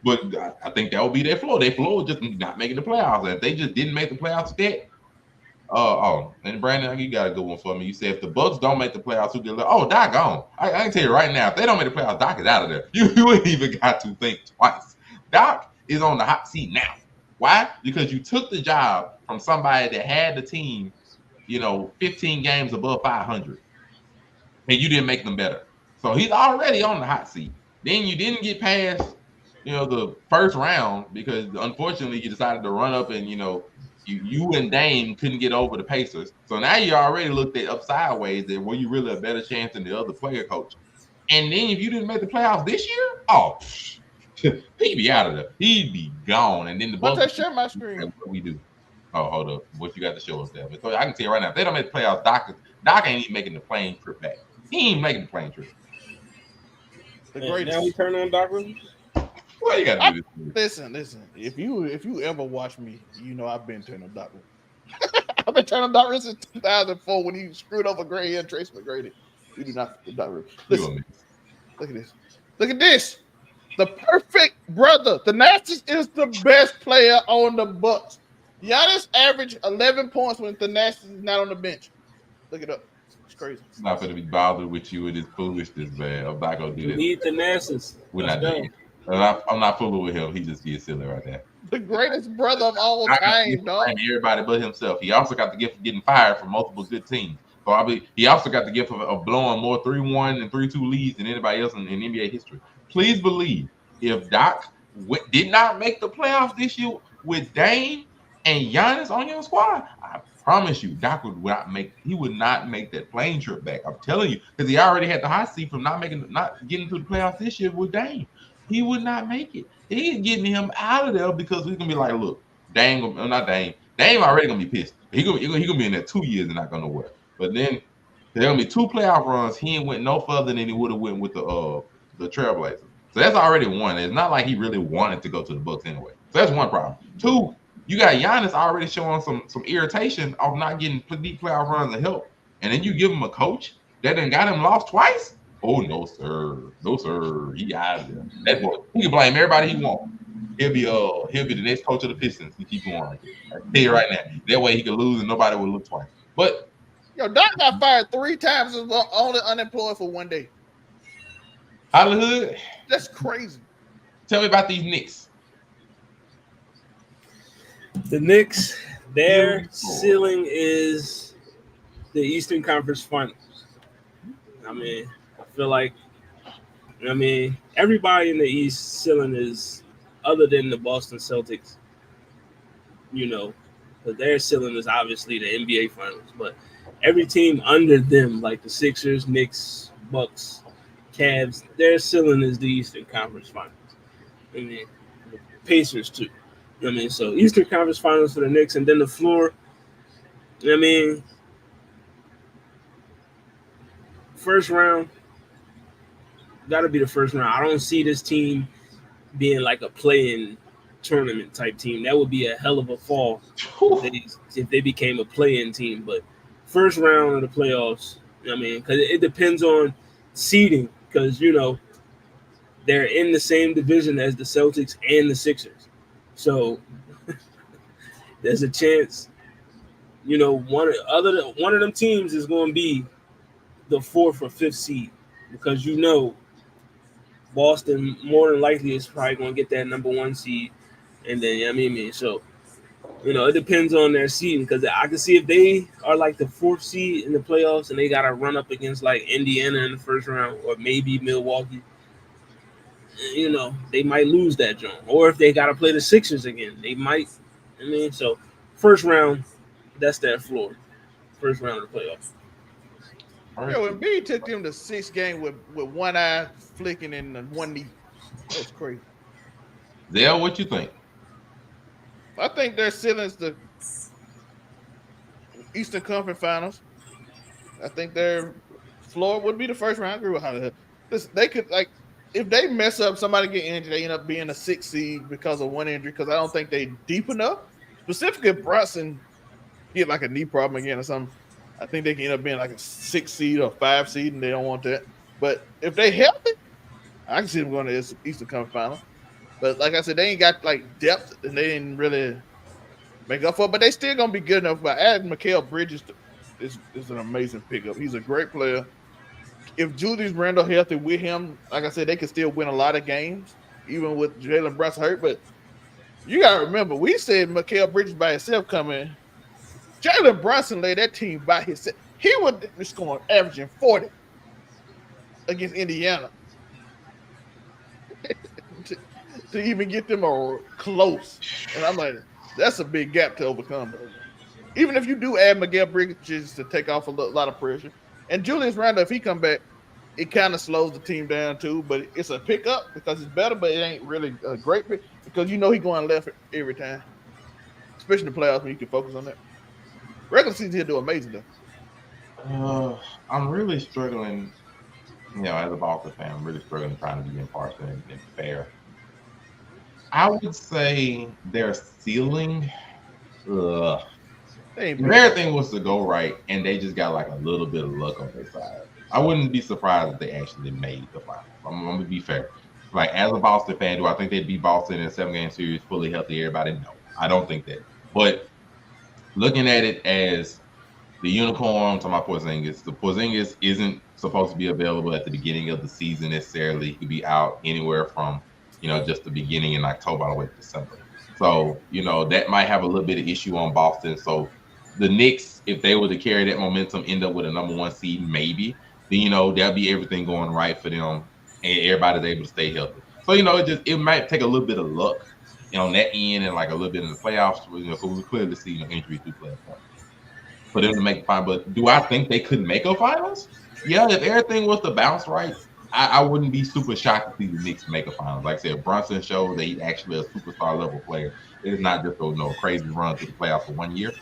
but I think that would be their floor. Their floor just not making the playoffs. And if they just didn't make the playoffs yet, and Brandon, you got a good one for me. You said if the Bucks don't make the playoffs, who get left? Oh, Doc gone. I can tell you right now, if they don't make the playoffs, Doc is out of there. You ain't even got to think twice. Doc is on the hot seat now. Why? Because you took the job from somebody that had the team, 15 games above 500, and you didn't make them better. So he's already on the hot seat. Then you didn't get past, the first round because unfortunately you decided to run up and, you and Dame couldn't get over the Pacers. So now you already looked at up sideways that were you really a better chance than the other player coach. And then if you didn't make the playoffs this year, he'd be out of there. He'd be gone. And then the Bucks. Share my screen. What we do? Oh, hold up. What you got to show us there? So I can tell you right now, if they don't make the playoffs, Doc ain't even making the plane trip back. He ain't making the plane trip. The greatest. Now we turn on Doc Rivers. Well, you got to do this. Listen. If you ever watch me, I've been turning on Doc Rivers. I've been turning on Doc Rivers since 2004 when he screwed over Gray and Trace McGrady. You do not Doc Rivers. Listen, look at this. Look at this. The perfect brother. The Nastiest is the best player on the Bucks. Giannis averaged 11 points when the Nastiest is not on the bench. Look it up. It's crazy. I'm not going to be bothered with you with this foolishness, man. I'm not going to do this. Need the Nastiest. We're not doing it. I'm not fooling with him. He just gets silly right there. The greatest brother of all time, dog. Everybody but himself. He also got the gift of getting fired from multiple good teams. So he also got the gift of blowing more 3-1 and 3-2 leads than anybody else in NBA history. Please believe if Doc did not make the playoffs this year with Dame and Giannis on your squad, I promise you, Doc would not make that plane trip back. I'm telling you, because he already had the hot seat from not getting to the playoffs this year with Dame. He would not make it. He's getting him out of there because he's gonna be like, look, Dame already gonna be pissed. He gonna be in there 2 years and not gonna work. But then there's gonna be 2 playoff runs. He ain't went no further than he would have went with the Trailblazers. So that's already one. It's not like he really wanted to go to the Bucks anyway. So that's one problem. 2, you got Giannis already showing some irritation of not getting deep playoff runs and help. And then you give him a coach that done got him lost twice. Oh no, sir. No, sir. He out of there. That boy, he can blame everybody he wants. He'll be the next coach of the Pistons. He keep going. I tell you right now. That way he can lose and nobody will look twice. But Doc got fired 3 times and was only unemployed for 1 day. Hollywood, That's crazy. tell me about these Knicks. The Knicks, their Ceiling floor. ceiling is the Eastern Conference Finals. I mean, I feel like, everybody in the East ceiling is, other than the Boston Celtics, but their ceiling is obviously the NBA Finals. But every team under them, like the Sixers, Knicks, Bucks, Cavs, their ceiling is the Eastern Conference Finals. I mean, the Pacers too. So Eastern Conference Finals for the Knicks, and then the floor. I mean, first round, got to be the first round. I don't see this team being like a play-in tournament type team. That would be a hell of a fall if they became a play-in team. But first round of the playoffs, because it depends on seeding, because they're in the same division as the Celtics and the Sixers, so there's a chance one of them teams is going to be the 4th or 5th seed, because Boston more than likely is probably going to get that number 1 seed, and then so it depends on their seeding, because I can see if they are like the 4th seed in the playoffs and they got to run up against like Indiana in the first round or maybe Milwaukee, they might lose that joint. Or if they got to play the Sixers again, they might. So first round, that's their floor. First round of the playoffs. Yeah, when B took them to 6 game with one eye flicking and one knee, that's crazy. Zell, what you think? I think their ceiling's the Eastern Conference Finals. I think their floor would be the first round. I agree with Hollywood. They could, like, if they mess up, somebody get injured, they end up being a 6 seed because of one injury, because I don't think they deep enough. Specifically, if Brunson get like a knee problem again or something, I think they can end up being like a 6 seed or 5 seed, and they don't want that. But if they healthy, I can see them going to the Eastern Conference Final. But like I said, they ain't got like depth, and they didn't really make up for it. But they still gonna be good enough. But adding Mikal Bridges is an amazing pickup. He's a great player. If Julius Randle healthy with him, like I said, they can still win a lot of games, even with Jalen Brunson hurt. But you gotta remember, we said Mikal Bridges by himself coming. Jalen Brunson led that team by himself. He was scoring, averaging 40 against Indiana to even get them close. And I'm like, that's a big gap to overcome. Even if you do add Mikal Bridges to take off a lot of pressure. And Julius Randle, if he come back, it kind of slows the team down too. But it's a pickup because it's better, but it ain't really a great pick because he's going left every time. Especially in the playoffs when you can focus on that. Regular season, he'll do amazing though. I'm really struggling, as a Boston fan, I'm really struggling trying to be impartial and fair. I would say their ceiling, if everything was to go right and they just got like a little bit of luck on their side, I wouldn't be surprised if they actually made the finals. I'm going to be fair. Like, as a Boston fan, do I think they'd beat Boston in a 7-game series fully healthy? Everybody? No, I don't think that. But looking at it as the unicorn to my Porzingis, the Porzingis isn't supposed to be available at the beginning of the season necessarily. He could be out anywhere from, just the beginning in October all the way to December. So, that might have a little bit of issue on Boston. So the Knicks, if they were to carry that momentum, end up with a number 1 seed, maybe, then, that'll be everything going right for them and everybody's able to stay healthy. So, it might take a little bit of luck on that end and like a little bit in the playoffs, because we clearly see injuries through playoff points for them to make the final. But do I think they could make a finals? Yeah, if everything was to bounce right, I wouldn't be super shocked to see the Knicks make a finals. Like I said, Brunson showed that he's actually a superstar level player. It's not just a crazy run to the playoffs for 1 year.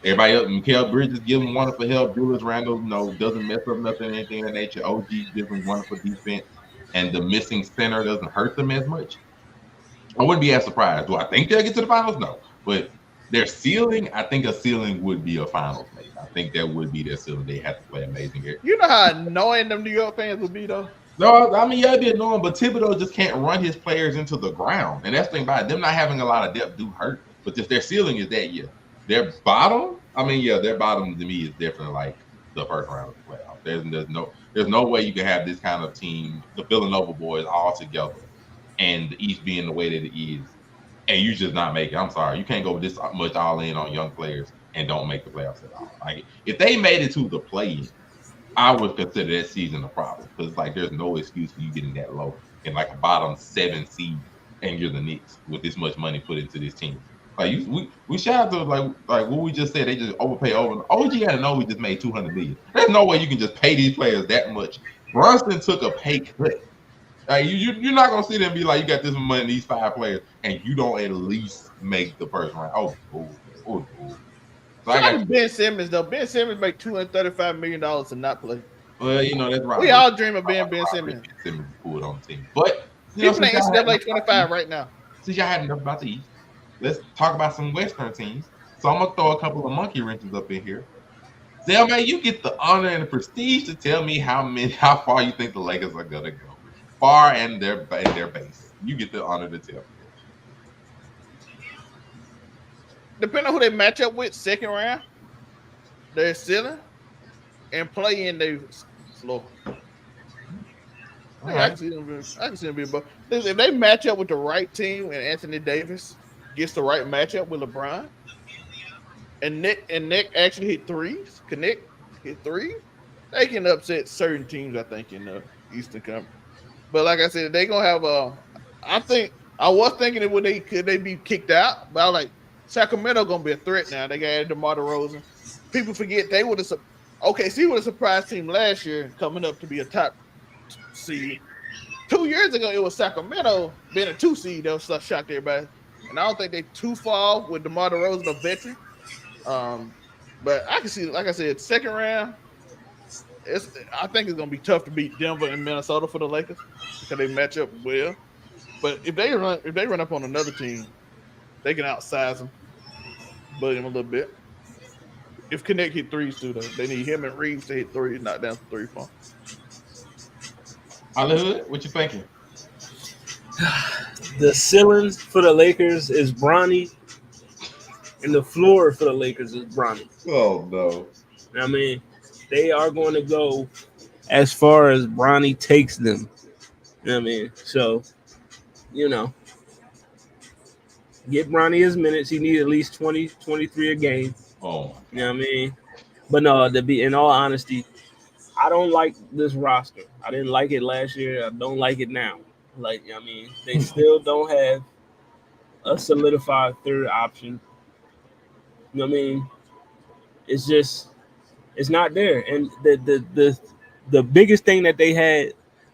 Everybody else, Mikal Bridges give him wonderful help. Julius Randle, doesn't mess up nothing, anything of that nature. OG gives him wonderful defense, and the missing center doesn't hurt them as much. I wouldn't be as surprised. Do I think they'll get to the finals? No. But their ceiling, I think a ceiling would be a finals, mate. I think that would be their ceiling. They have to play amazing here. You know how annoying them New York fans would be, though? No, I mean, it'd be annoying, but Thibodeau just can't run his players into the ground. And that's the thing about it. Them not having a lot of depth do hurt. But just their ceiling is that year. Their bottom, their bottom to me is definitely like the first round of the playoffs. There's no way you can have this kind of team, the Villanova boys, all together, and the East being the way that it is, and you just not make it. I'm sorry, you can't go this much all in on young players and don't make the playoffs at all. Like if they made it to the play-in, I would consider that season a problem because like there's no excuse for you getting that low in like a bottom 7 seed and you're the Knicks with this much money put into this team. Like we shout out to like what we just said, they just overpay over. OG had to know we just made $200 million. There's no way you can just pay these players that much. Brunson took a pay cut. Like you're not gonna see them be like you got this money, these 5 players, and you don't at least make the first round. Oh. So I got Ben Simmons though. Ben Simmons made $235 million to not play. Well, you know that's right. We all dream of being Ben Simmons. Ben Simmons pulled on the team, but he's playing NCAA 25 right now. Since y'all had enough about the East, let's talk about some Western teams. So I'm gonna throw a couple of monkey wrenches up in here. Zelma, you get the honor and the prestige to tell me how far you think the Lakers are gonna go. Far and their base. You get the honor to tell me. Depending on who they match up with, second round, they're ceiling, and play in they slow. Right. I can see them be above. If they match up with the right team and Anthony Davis gets the right matchup with LeBron, and Nick actually hit threes, Nick hit threes, they can upset certain teams, I think, in the Eastern Conference. But like I said, they gonna have I was thinking could they be kicked out, but I was like Sacramento gonna be a threat now. They got added DeMar DeRozan. People forget they would have OKC would have surprised team last year coming up to be a top seed. 2 years ago it was Sacramento being a 2 seed that was shocked everybody. And I don't think they too far with DeMar DeRozan, a veteran. But I can see, like I said, second round. I think it's gonna be tough to beat Denver and Minnesota for the Lakers because they match up well. But if they run up on another team, they can outsize them, bully them a little bit. If Connect hit threes too, though, they need him and Reeves to hit threes, knock down 3 for. Hollywood, what you thinking? The ceiling for the Lakers is Bronny, and the floor for the Lakers is Bronny. Oh no! I mean, they are going to go as far as Bronny takes them. You know what I mean? So, get Bronny his minutes. He needs at least 20, 23 a game. Oh. You know what I mean? But no, in all honesty, I don't like this roster. I didn't like it last year. I don't like it now. Like, I mean, they still don't have a solidified third option. You know what I mean? It's just, it's not there. And the biggest thing that they had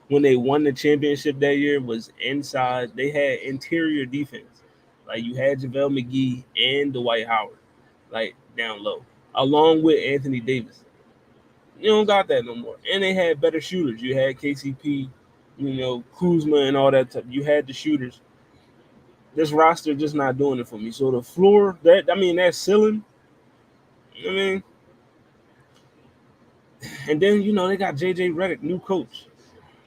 when they won the championship that year was inside. They had interior defense. Like, you had JaVale McGee and Dwight Howard, like, down low, along with Anthony Davis. You don't got that no more. And they had better shooters. You had KCP, Kuzma and all that stuff. You had the shooters. This roster just not doing it for me. So the floor, that ceiling, I mean, and then, they got JJ Redick, new coach.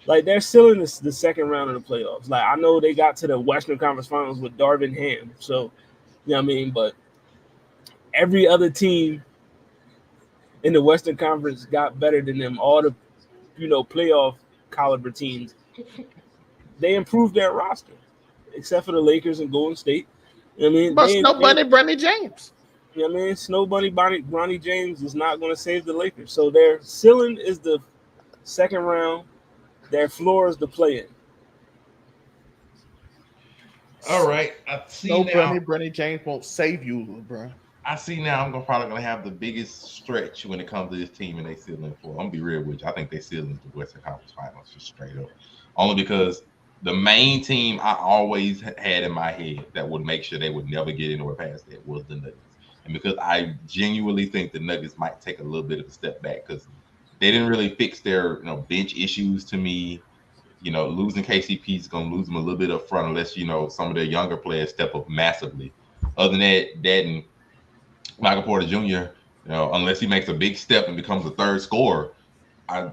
Like, they're still in the second round of the playoffs. Like, I know they got to the Western Conference Finals with Darvin Ham. So, you know what I mean? But every other team in the Western Conference got better than them. All the, playoff caliber teams, they improved their roster, except for the Lakers and Golden State. You know what I mean? But Snow Bunny, Bronny James. You know what I mean? Snow Bunny, Bronny James is not going to save the Lakers. So their ceiling is the second round. Their floor is the play-in. All right. I see Snow now. Bunny James won't save you, LeBron. I see now I'm probably going to have the biggest stretch when it comes to this team and they ceiling for. I'm going to be real with you. I think they ceiling the Western Conference Finals just straight up. Only because the main team I always had in my head that would make sure they would never get anywhere past that was the Nuggets. And because I genuinely think the Nuggets might take a little bit of a step back because they didn't really fix their bench issues to me. Losing KCP is going to lose them a little bit up front unless, some of their younger players step up massively. Other than that and Michael Porter Jr., unless he makes a big step and becomes a third scorer, I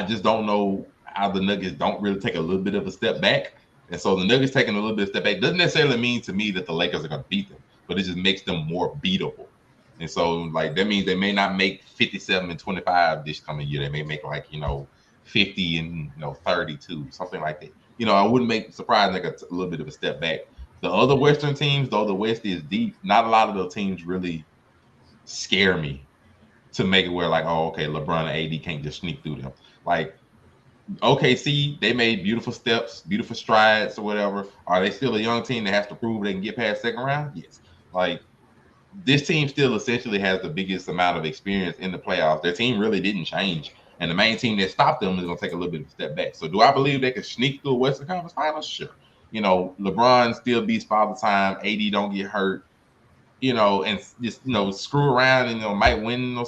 just don't know how the Nuggets don't really take a little bit of a step back. And so the Nuggets taking a little bit of step back doesn't necessarily mean to me that the Lakers are going to beat them, but it just makes them more beatable. And so, like, that means they may not make 57 and 25 this coming year. They may make, like, 50 and 32, something like that. I wouldn't make surprised like a little bit of a step back. The other Western teams, though the West is deep, not a lot of those teams really scare me to make it where, like, oh, okay, LeBron and AD can't just sneak through them. Like, OKC, they made beautiful steps, beautiful strides, or whatever. Are they still a young team that has to prove they can get past second round? Yes. Like, this team still essentially has the biggest amount of experience in the playoffs. Their team really didn't change. And the main team that stopped them is going to take a little bit of a step back. So do I believe they can sneak through a Western Conference Finals? Sure. LeBron still beats Father Time. AD don't get hurt, and just, screw around and, might win.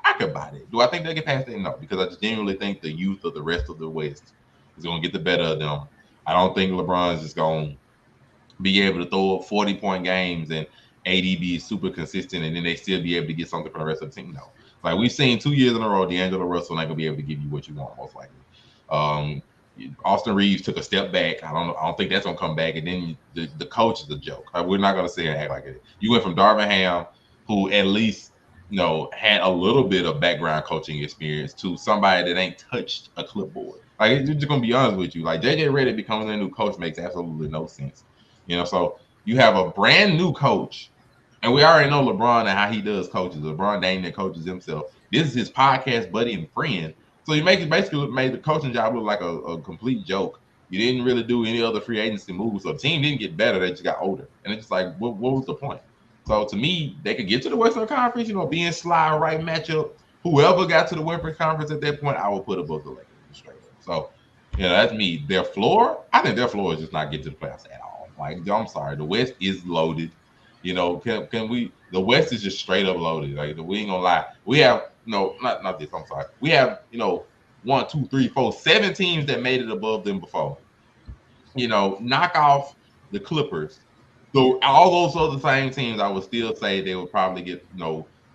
I could buy that. Do I think they get past that? No, because I just genuinely think the youth of the rest of the West is going to get the better of them. I don't think LeBron's just going to be able to throw up 40-point games and AD be super consistent, and then they still be able to get something from the rest of the team. No, like we've seen 2 years in a row, D'Angelo Russell not gonna be able to give you what you want, most likely. Austin Reeves took a step back. I don't think that's gonna come back. And then the coach is a joke. We're not gonna sit here and act like it. You went from Darvin Ham, who at least had a little bit of background coaching experience, to somebody that ain't touched a clipboard. Like, it's just gonna be honest with you. Like, JJ Redick becoming a new coach makes absolutely no sense. So you have a brand new coach, and we already know LeBron and how he does coaches. LeBron dang that coaches himself. This is his podcast buddy and friend. So you basically made the coaching job look like a complete joke. You didn't really do any other free agency moves. So the team didn't get better. They just got older. And it's just like, what was the point? So to me, they could get to the Western Conference, being sly, right matchup. Whoever got to the Western Conference at that point, I would put above the Lakers straight up. So, that's me. Their floor, I think their floor is just not getting to the playoffs at all. Like, I'm sorry, the West is loaded. Can we? The West is just straight up loaded. Like, we ain't gonna lie. We have not this. I'm sorry. We have 1, 2, 3, 4, 7 teams that made it above them before. Knock off the Clippers. So all those other same teams, I would still say they would probably get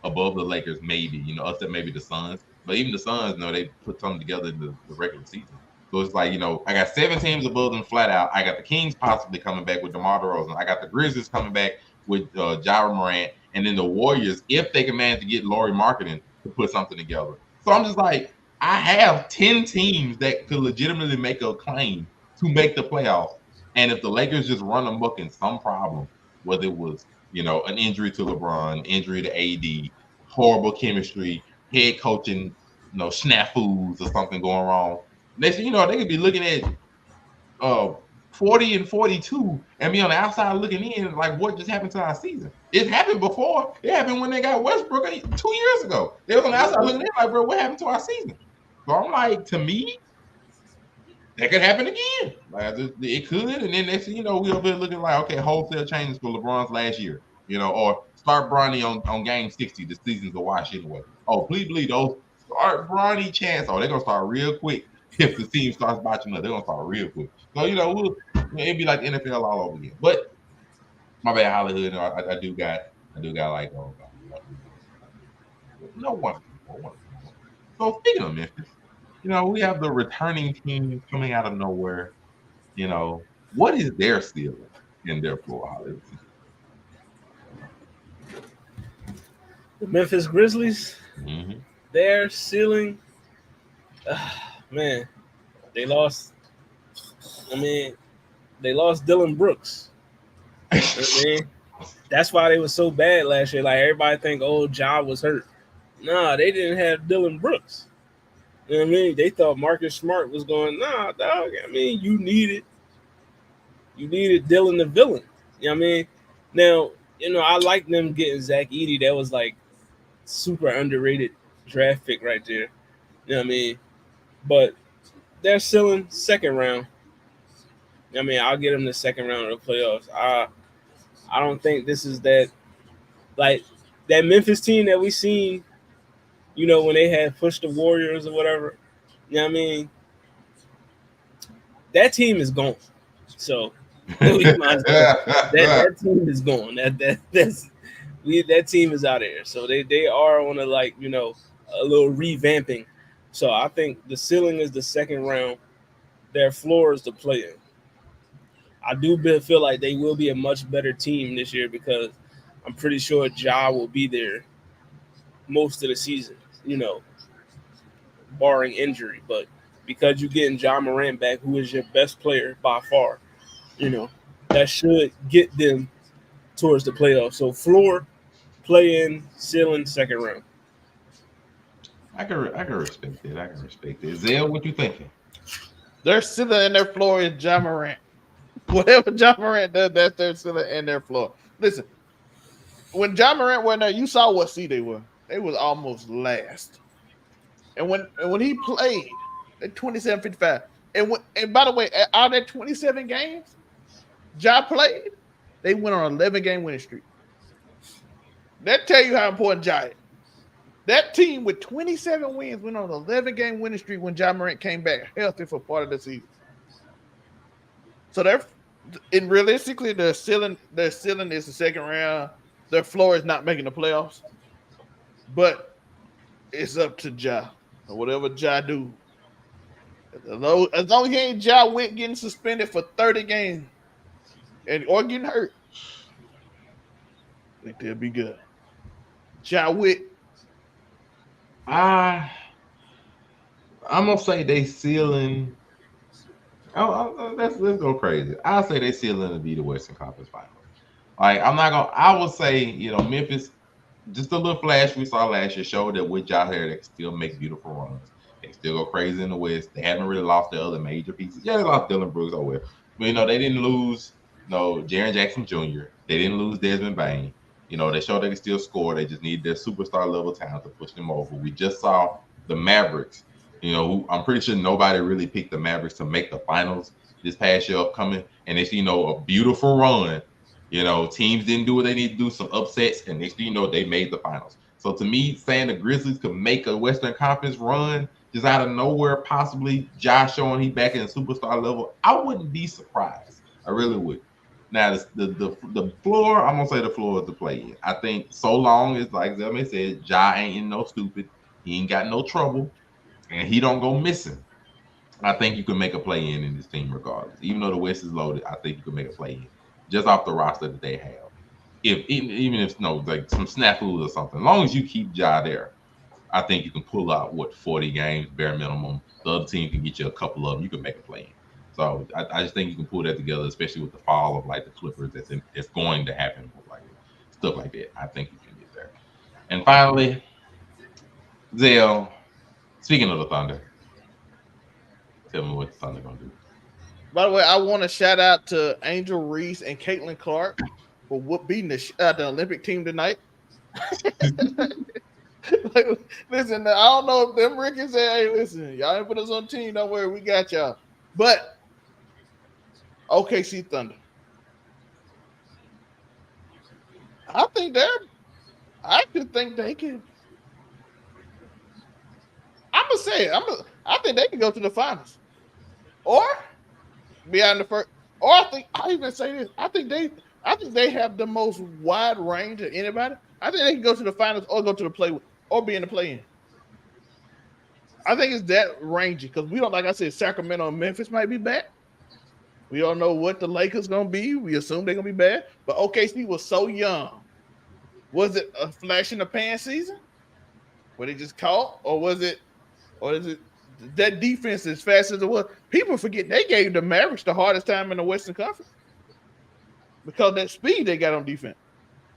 above the Lakers, maybe. Except maybe the Suns. But even the Suns, they put something together in the regular season. So it's like, I got 7 teams above them flat out. I got the Kings possibly coming back with DeMar DeRozan. I got the Grizzlies coming back with Ja Morant. And then the Warriors, if they can manage to get Lauri Markkanen to put something together. So I'm just like, I have 10 teams that could legitimately make a claim to make the playoffs. And if the Lakers just run amok in some problem, whether it was, an injury to LeBron, injury to AD, horrible chemistry, head coaching, snafus or something going wrong, they could be looking at 40 and 42 and be on the outside looking in like, what just happened to our season? It happened before. It happened when they got Westbrook 2 years ago. They was on the outside looking in like, bro, what happened to our season? So I'm like, to me, that could happen again. Like, it could, and then next thing you know, we'll be looking like, okay, wholesale changes for LeBron's last year, or start Bronny on game 60. The season's a wash anyway. Oh, please believe those start Bronny chance. Oh, they're gonna start real quick. If the team starts botching up, they're gonna start real quick. So it'd be like the NFL all over again. But my bad, Hollywood. I do got like no one. So speaking of Memphis, we have the returning team coming out of nowhere. What is their ceiling in their floor, Hollywood? The Memphis Grizzlies, their ceiling, man, they lost. They lost Dylan Brooks. That's why they were so bad last year. Like, everybody think, oh, Ja was hurt. Nah, they didn't have Dylan Brooks. You know what I mean? They thought Marcus Smart was going, nah, dog. You needed Dylan the villain. You know what I mean? Now, I like them getting Zach Edey. That was like super underrated draft pick right there. You know what I mean? But they're still in second round. I'll get them the second round of the playoffs. I don't think this is that, like, that Memphis team that we seen, when they had pushed the Warriors or whatever. You know what I mean? That team is gone. So that team is gone. That team is out of here. So they are on a, like, a little revamping. So I think the ceiling is the second round. Their floor is the play-in. I do feel like they will be a much better team this year because I'm pretty sure Ja will be there most of the season, barring injury. But because you're getting John Morant back, who is your best player by far, you know, that should get them towards the playoffs. So floor, play in, ceiling, second round. I can respect it. I can respect it. Zell, what you thinking? Their ceiling and their floor is John Morant. Whatever John Morant does, that's their ceiling and their floor. Listen, when John Morant went there, you saw what seed they were. They was almost last. And when he played at 27-55, and by the way, out of that 27 games, Ja played, they went on an 11-game winning streak. That tell you how important Ja is. That team with 27 wins went on an 11-game winning streak when Ja Morant came back healthy for part of the season. So realistically, their ceiling is the second round. Their floor is not making the playoffs. But it's up to Ja. Or whatever Ja do. As long as he ain't Ja Witt getting suspended for 30 games or getting hurt, I think they'll be good. Ja Witt. I'm gonna say they ceiling. Let's go crazy. I'll say they ceiling to be the Western Conference Finals. Like I'm not gonna. I would say Memphis. Just a little flash we saw last year showed that with Ja here they can still make beautiful runs. They still go crazy in the West. They haven't really lost their other major pieces. Yeah, they lost Dylan Brooks. Oh well, but they didn't lose Jaren Jackson Jr. They didn't lose Desmond Bain. They showed they can still score. They just need their superstar level talent to push them over. We just saw the Mavericks. Who I'm pretty sure nobody really picked the Mavericks to make the finals this past year upcoming, and it's a beautiful run. Teams didn't do what they need to do, some upsets, and next thing they made the finals. So to me, saying the Grizzlies could make a Western Conference run just out of nowhere, possibly Josh showing he back in superstar level, I wouldn't be surprised. I really would. Now the floor, I'm gonna say the floor is the play in. I think so long as like Zelman said, Ja ain't in no stupid, he ain't got no trouble, and he don't go missing. I think you can make a play in this team regardless. Even though the West is loaded, I think you can make a play in just off the roster that they have. Even if like some snafus or something, as long as you keep Ja there, I think you can pull out 40 games bare minimum. The other team can get you a couple of them. You can make a play in. So I just think you can pull that together, especially with the fall of like the Clippers. It's going to happen, like stuff like that. I think you can get there. And finally, Zell. Speaking of the Thunder, tell me what the Thunder gonna do. By the way, I want to shout out to Angel Reese and Caitlin Clark for beating the Olympic team tonight. Listen, I don't know if them Ricky said, "Hey, listen, y'all ain't put us on team. Don't worry, we got y'all." But OKC Thunder, I think they can. I'm gonna say it. I think they can go to the finals, or beyond the first. Or I even say this. I think they have the most wide range of anybody. I think they can go to the finals or go to the play or be in the play-in. I think it's that rangy because we don't, like I said, Sacramento and Memphis might be back. We don't know what the Lakers gonna be. We assume they're gonna be bad, but OKC was so young. Was it a flash in the pan season? Were they just caught, or is it that defense as fast as it was? People forget they gave the Mavericks the hardest time in the Western Conference because that speed they got on defense.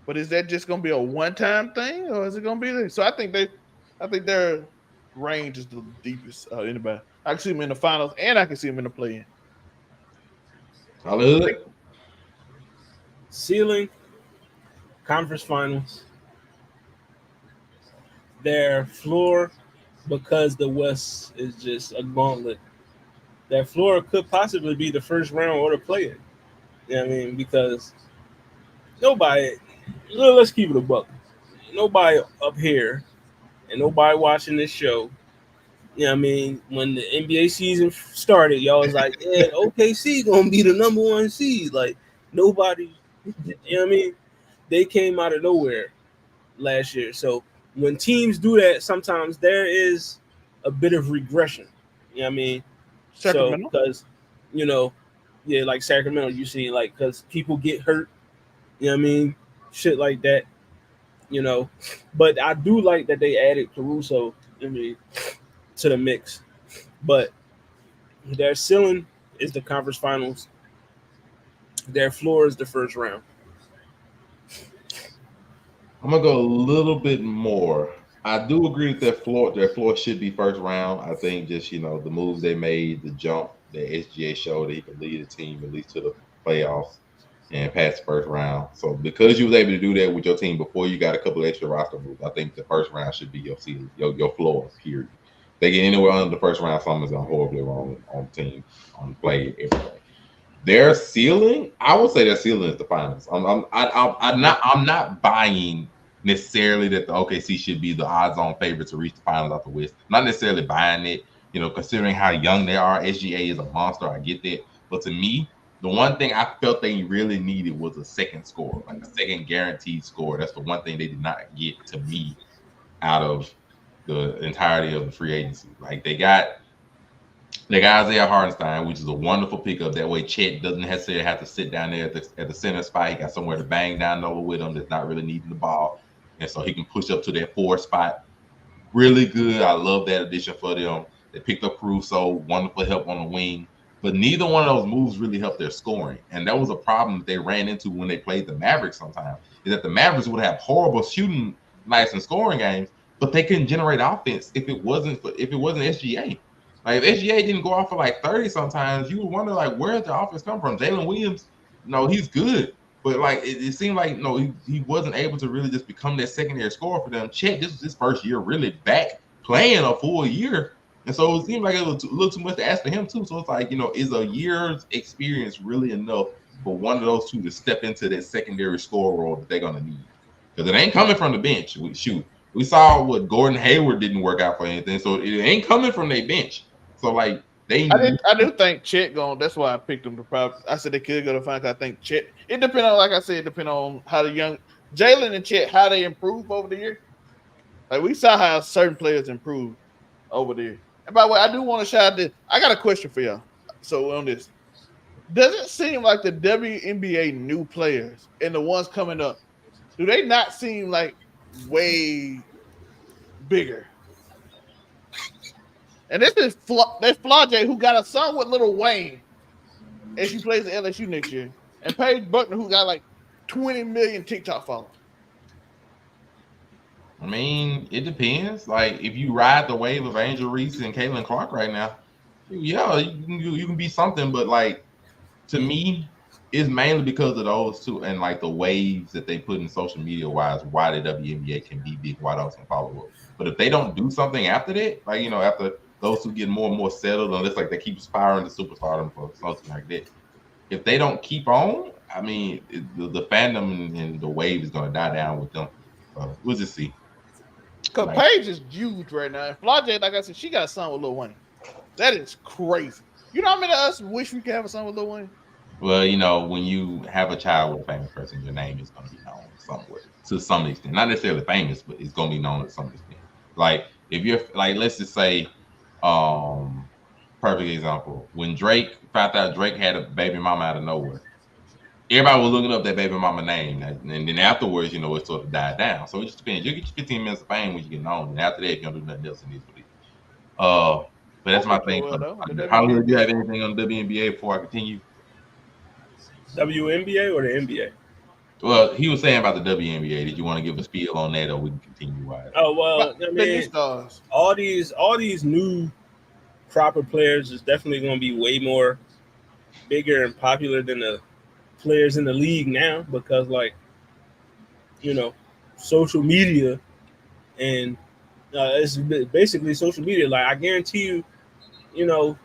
But is that just gonna be a one-time thing, or is it gonna be there? So I think their range is the deepest anybody. I can see them in the finals, and I can see them in the play-in. Solid. Ceiling, conference finals. Their floor, because the West is just a gauntlet. Their floor could possibly be the first round or the play-in. You know what I mean? Because nobody, let's keep it a buck. Nobody up here and nobody watching this show. You know what I mean? When the NBA season started, y'all was like, yeah, OKC gonna be the number one seed. Like nobody, you know what I mean? They came out of nowhere last year. So when teams do that, sometimes there is a bit of regression. You know what I mean? Sacramento? So because like Sacramento, you see, like because people get hurt. You know what I mean? Shit like that. you know. But I do like that they added Caruso, I mean, to the mix. But their ceiling is the conference finals. Their floor is the first round. I'm gonna go a little bit more. I do agree that their floor should be first round. I think just the moves they made, the jump that SGA showed that he could lead a team at least to the playoffs and pass the first round. So because you was able to do that with your team before you got a couple extra roster moves, I think the first round should be your ceiling, your floor. Period. They get anywhere under the first round, something's gone horribly wrong on the team, on the play, everything. Their ceiling, I would say their ceiling is the finals. I'm not buying necessarily that the OKC should be the odds-on favorite to reach the finals out the West. Not necessarily buying it, considering how young they are. SGA is a monster. I get that, but to me, the one thing I felt they really needed was a second score, like a second guaranteed score. That's the one thing they did not get to me out of the entirety of the free agency. Like they got Isaiah Hartenstein, which is a wonderful pickup. That way, Chet doesn't necessarily have to sit down there at the center spot. He got somewhere to bang down over with him that's not really needing the ball. And so he can push up to that 4 spot. Really good. I love that addition for them. They picked up Caruso, wonderful help on the wing. But neither one of those moves really helped their scoring. And that was a problem that they ran into when they played the Mavericks sometimes, is that the Mavericks would have horrible shooting nights and scoring games, but they couldn't generate offense if it wasn't SGA. Like if SGA didn't go off for like 30 sometimes, you would wonder like where did the offense come from? Jalen Williams, no, he's good. But like it seemed like he wasn't able to really just become that secondary scorer for them. Chet, this was his first year really back playing a full year. And so it seemed like it was a little too much to ask for him too. So it's like, is a year's experience really enough for one of those two to step into that secondary score role that they're gonna need? Because it ain't coming from the bench. We saw what Gordon Hayward didn't work out for anything, so it ain't coming from their bench. So like I do think Chet going. That's why I picked them to probably. I said they could go to finals. I think Chet. It depends on, like I said, depend on how the young Jalen and Chet how they improve over the year. Like we saw how certain players improve over there. And by the way, I do want to shout out this. I got a question for y'all. So on this, does it seem like the WNBA new players and the ones coming up, do they not seem like way bigger? And this is Flau'jae, who got a son with Lil Wayne, and she plays at LSU next year, and Paige Buckner, who got like 20 million TikTok followers. I mean, it depends. Like if you ride the wave of Angel Reese and Caitlin Clark right now, yeah, you can be something. But like to me, it's mainly because of those two and like the waves that they put in social media wise. Why the WNBA can be big, why those can follow up. But if they don't do something after that, like after those who get more and more settled, unless like they keep aspiring to superstardom for something like that. If they don't keep on, I mean, the fandom and the wave is going to die down with them. So we'll just see. Because Paige is huge right now. And Flau'jae, like I said, she got a son with Lil Wayne. That is crazy. You know how many of us wish we could have a son with Lil Wayne? Well, when you have a child with a famous person, your name is going to be known somewhere to some extent. Not necessarily famous, but it's going to be known to some extent. Like if you're like, let's just say, perfect example. When Drake found out Drake had a baby mama out of nowhere, everybody was looking up that baby mama name, and then afterwards, it sort of died down. So it just depends. You get your 15 minutes of fame when you get known, and after that, if you don't do nothing else, it is what it is. But that's my thing. Hollywood, do you have anything on WNBA before I continue? WNBA or the NBA? Well, he was saying about the WNBA. Did you want to give a spiel on that, or we can continue? Oh well, I mean, all these new proper players is definitely going to be way more bigger and popular than the players in the league now because, like, social media and it's basically social media. Like, I guarantee you,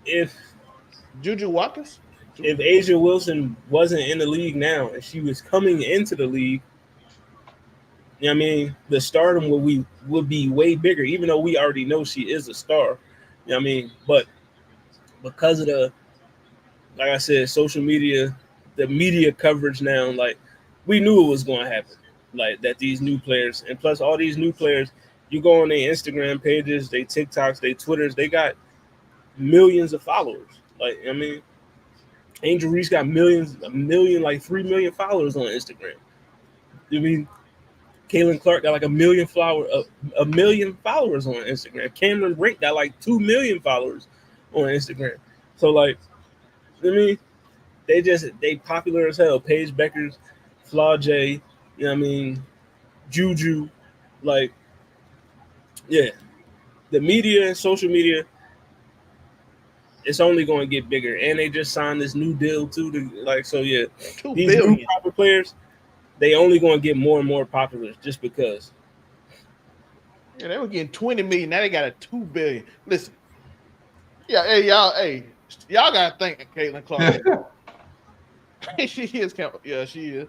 if Juju Watkins. If Asia Wilson wasn't in the league now and she was coming into the league, the stardom would be way bigger, even though we already know she is a star. But because of like I said, social media, the media coverage now, like we knew it was going to happen. Like that these new players, and plus all these new players, you go on their Instagram pages, they TikToks, they Twitters, they got millions of followers. Like, Angel Reese got 3 million followers on Instagram. Caitlin Clark got like a million followers on Instagram. Cameron Brink got like 2 million followers on Instagram. So like, I mean, they popular as hell. Paige Beckers, Flaw J, you know what I mean, Juju, like, yeah. The media and social media, it's only going to get bigger. And they just signed this new deal too. So yeah, $2 these billion. new popular players, they only going to get more and more popular just because. Yeah, they were getting 20 million. Now they got a $2 billion. Listen, y'all gotta thank Caitlin Clark. She is, yeah, she is.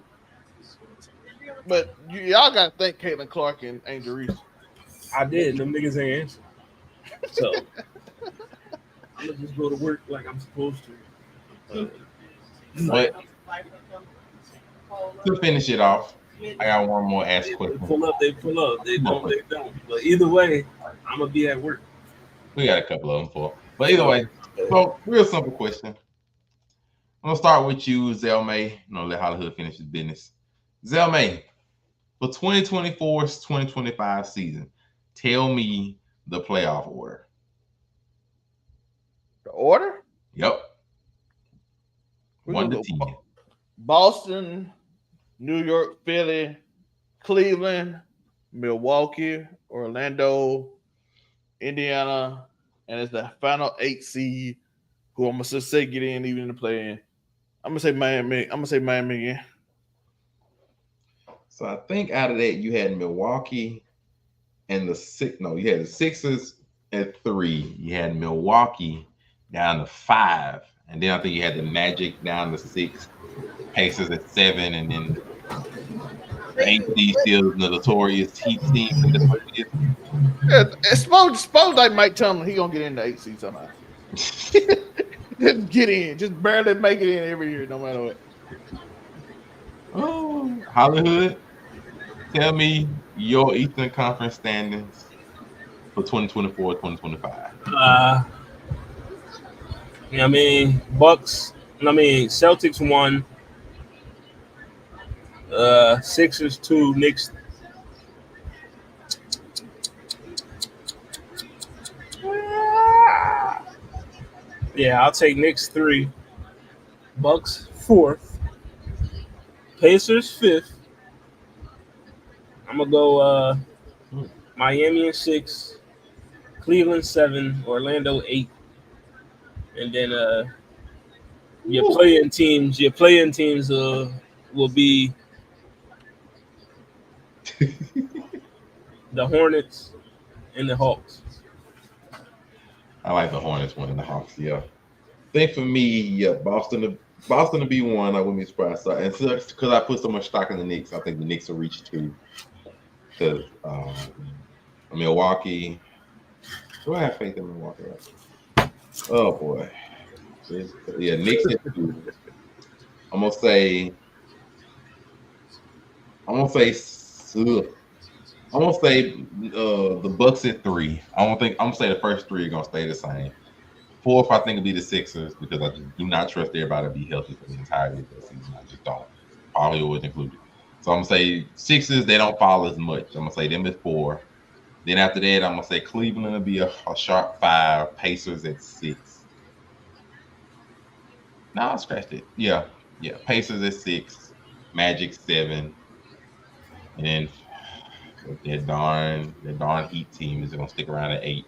But y'all gotta thank Caitlin Clark and Angel Reese. I did. Them niggas ain't answer. So I'm gonna just go to work like I'm supposed to. But to finish it off, I got one more ask They question. pull up. They don't. But either way, I'm gonna be at work. We got a couple of them for. But either way, so real simple question. I'm gonna start with you, Zelmay. I'm gonna let Hollywood finish his business. Zelmay, for 2024-2025 season, tell me the playoff order. The order? Yep. We're 1 to gonna 10. go Boston, New York, Philly, Cleveland, Milwaukee, Orlando, Indiana, and it's the final 8 seed who I'm gonna just say get in even in the play-in. I'm gonna say Miami again. So I think out of that you had Milwaukee and you had the Sixers at 3. You had Milwaukee down to 5. And then I think you had the Magic down to 6, Pacers at 7, and then the 8 still the notorious Heat team. Yeah, suppose like Mike Tomlin, he gonna get in the 8 seed somehow. Just get in, just barely make it in every year, no matter what. Oh, Hollywood, tell me your Eastern Conference standings for 2024-2025. I mean, Celtics 1, Sixers 2, Knicks. Yeah, I'll take Knicks 3, Bucks 4th, Pacers 5th. I'm gonna go Miami in 6, Cleveland 7, Orlando 8, and then your playing teams will be the Hornets and the Hawks. I like the Hornets winning the Hawks. Yeah, I think for me, yeah, Boston to be 1. I wouldn't be surprised. So, and because I put so much stock in the Knicks, I think the Knicks will reach 2. Because Milwaukee, do I have faith in Milwaukee? Right? Oh boy, yeah, Knicks at 2. I'm gonna say the Bucks at 3. I'm gonna say the first 3 are gonna stay the same. 4th, I think, will be the Sixers because I just do not trust everybody to be healthy for the entirety of the season. I just don't. Hollywood included. So I'm gonna say Sixers, they don't fall as much. I'm gonna say them at 4. Then after that, I'm gonna say Cleveland will be a sharp 5. Pacers at 6. No, I scratched it. Yeah. Pacers at 6. Magic 7. And then that darn Heat team is gonna stick around at 8.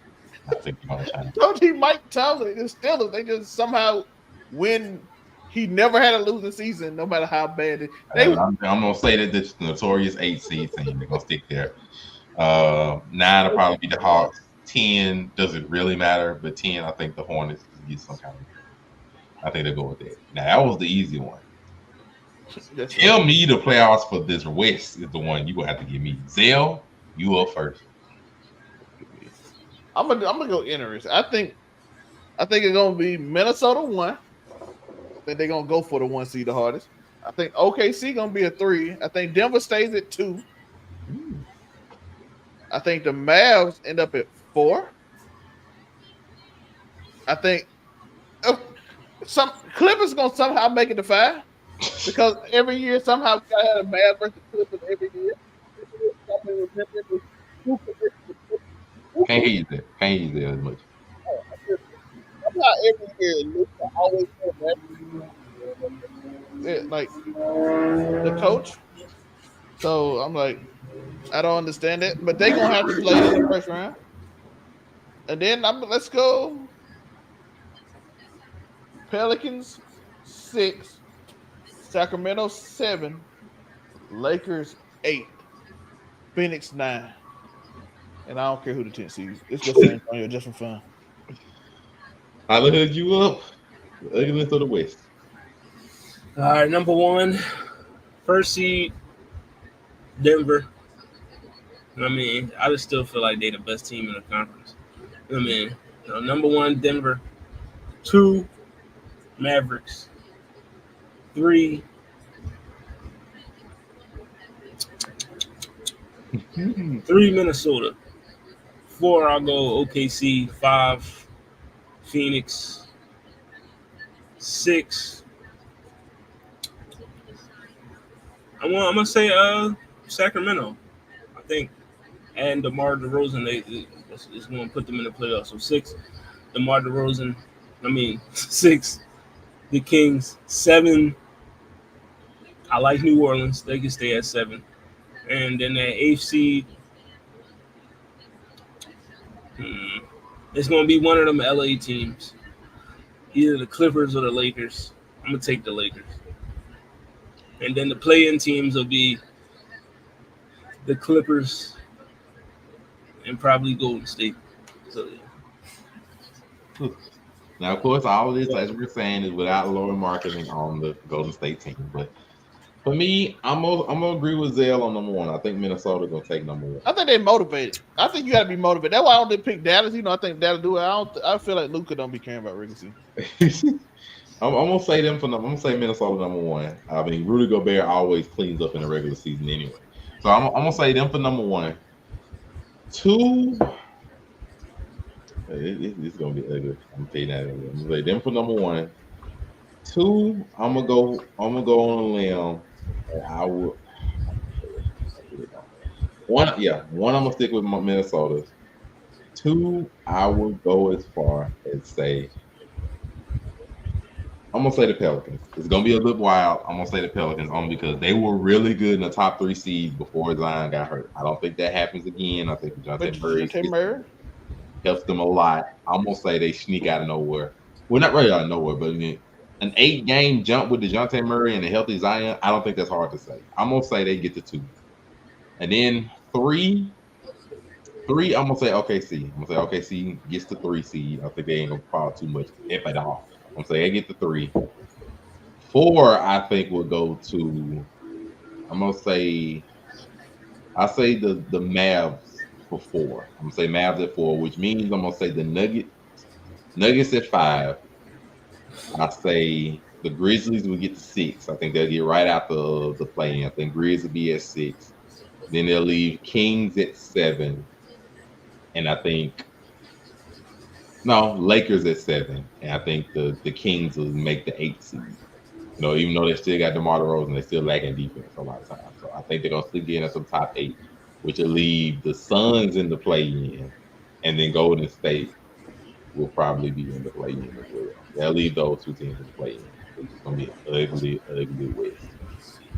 I think they're gonna try. Don't you Mike Tomlin? The Steelers, they just somehow win. He never had a losing season, no matter how bad it. I'm gonna say that this notorious 8 seed team, they're gonna stick there. 9 will probably be the Hawks. 10 doesn't really matter, but 10, I think the Hornets get some kind of. I think they'll go with that. Now that was the easy one. Tell me the playoffs for this West is the one you gonna have to give me. Zell, you up first. I'm gonna go interesting. I think it's gonna be Minnesota 1. I think they're gonna go for the 1 seed the hardest. I think OKC gonna be a 3. I think Denver stays at 2. I think the Mavs end up at 4. I think some Clippers gonna somehow make it to 5 because every year somehow we gotta have a Mavs versus Clippers every year. Can't hear you there. Can't hear you there as much. I'm not every year. Luka always like the coach. So I'm like, I don't understand it. But they gonna have to play in the first round. And then let's go. Pelicans 6, Sacramento 7, Lakers 8, Phoenix 9. And I don't care who the 10th seed. It's just San Antonio just for fun. I hood you up. The ugliness of the West. All right, number 1, first seed, Denver. I mean, I just still feel like they're the best team in the conference. I mean, number 1, Denver. 2, Mavericks. 3, 3, Minnesota. 4, I'll go OKC. 5, Phoenix. 6, I'm gonna say Sacramento. I think, and DeMar DeRozan is going to put them in the playoffs. So 6, DeMar DeRozan. 6, the Kings. 7, I like New Orleans. They can stay at 7, and then that 8th seed. It's going to be one of them LA teams, either the Clippers or the Lakers. I'm gonna take the Lakers. And then the play-in teams will be the Clippers and probably Golden State. So yeah. Now, of course, all of this, as we're saying, is without lower marketing on the Golden State team. But for me, I'm gonna agree with Zell on number 1. I think Minnesota gonna take number 1. I think they're motivated. I think you got to be motivated. That's why I don't pick Dallas. I think Dallas do it. I feel like Luka don't be caring about regular season. I'm gonna say them I'm gonna say Minnesota number 1. I mean, Rudy Gobert always cleans up in the regular season anyway. So I'm gonna say them for number 1. 2, it's gonna be ugly. I'm gonna tell you that. I'm gonna say them for number 1. 2, I'm gonna go on a limb. I will. 1, I'm gonna stick with Minnesota. 2, I will go as far as say. I'm gonna say the Pelicans. It's gonna be a little wild. I'm gonna say the Pelicans only because they were really good in the top 3 seeds before Zion got hurt. I don't think that happens again. I think Jonathan Murray helps them a lot. I'm gonna say they sneak out of nowhere. Well, not really out of nowhere, but an 8-game jump with DeJounte Murray and a healthy Zion, I don't think that's hard to say. I'm gonna say they get to 2, and then 3. I'm gonna say OKC. I'm gonna say OKC gets the 3 seed. I think they ain't gonna fall too much, if at all. I'm saying they get the 3. 4, I think will go to. I'm gonna say. I say the Mavs for 4. I'm gonna say Mavs at 4, which means I'm gonna say the Nuggets at 5. I say the Grizzlies will get to 6. I think they'll get right out the play-in. I think Grizz will be at 6. Then they'll leave Kings at 7, and I think. No, Lakers at 7, and I think the Kings will make the 8th seed. Even though they still got DeMar DeRozan, they still lacking defense a lot of times. So I think they're gonna still get into some top 8, which will leave the Suns in the play-in, and then Golden State will probably be in the play-in as well. They'll leave those 2 teams in the play-in. It's just gonna be an ugly West.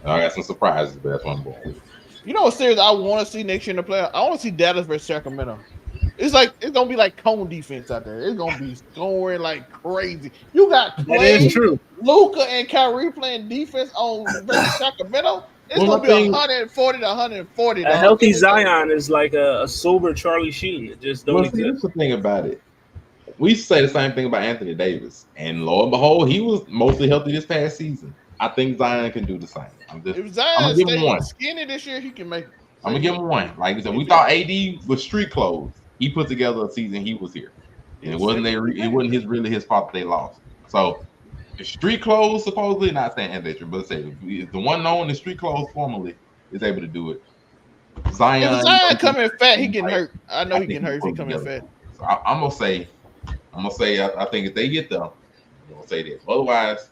And I got some surprises, but that's what I'm going with. You know what series I want to see next year in the playoffs? I want to see Dallas versus Sacramento. It's gonna be like cone defense out there. It's gonna be scoring like crazy. You got Clay, Luka, and Kyrie playing defense on versus Sacramento. It's gonna be 140 to 140. A healthy Zion is like a sober Charlie Sheen. It just don't exist. That's the thing about it. We say the same thing about Anthony Davis, and lo and behold, he was mostly healthy this past season. I think Zion can do the same. If Zion stays skinny this year, he can make it. I'm gonna give him 1. Like I said, we thought AD was street clothes. He put together a season. He was here, and it wasn't really his fault that they lost. So, the street clothes supposedly not saying Anthony, but say the one known in street clothes formally is able to do it. Zion. If Zion coming fat, he getting hurt. I know he getting hurt if he coming fat. So I'm gonna say, I think if they get them, I'm gonna say this. Otherwise,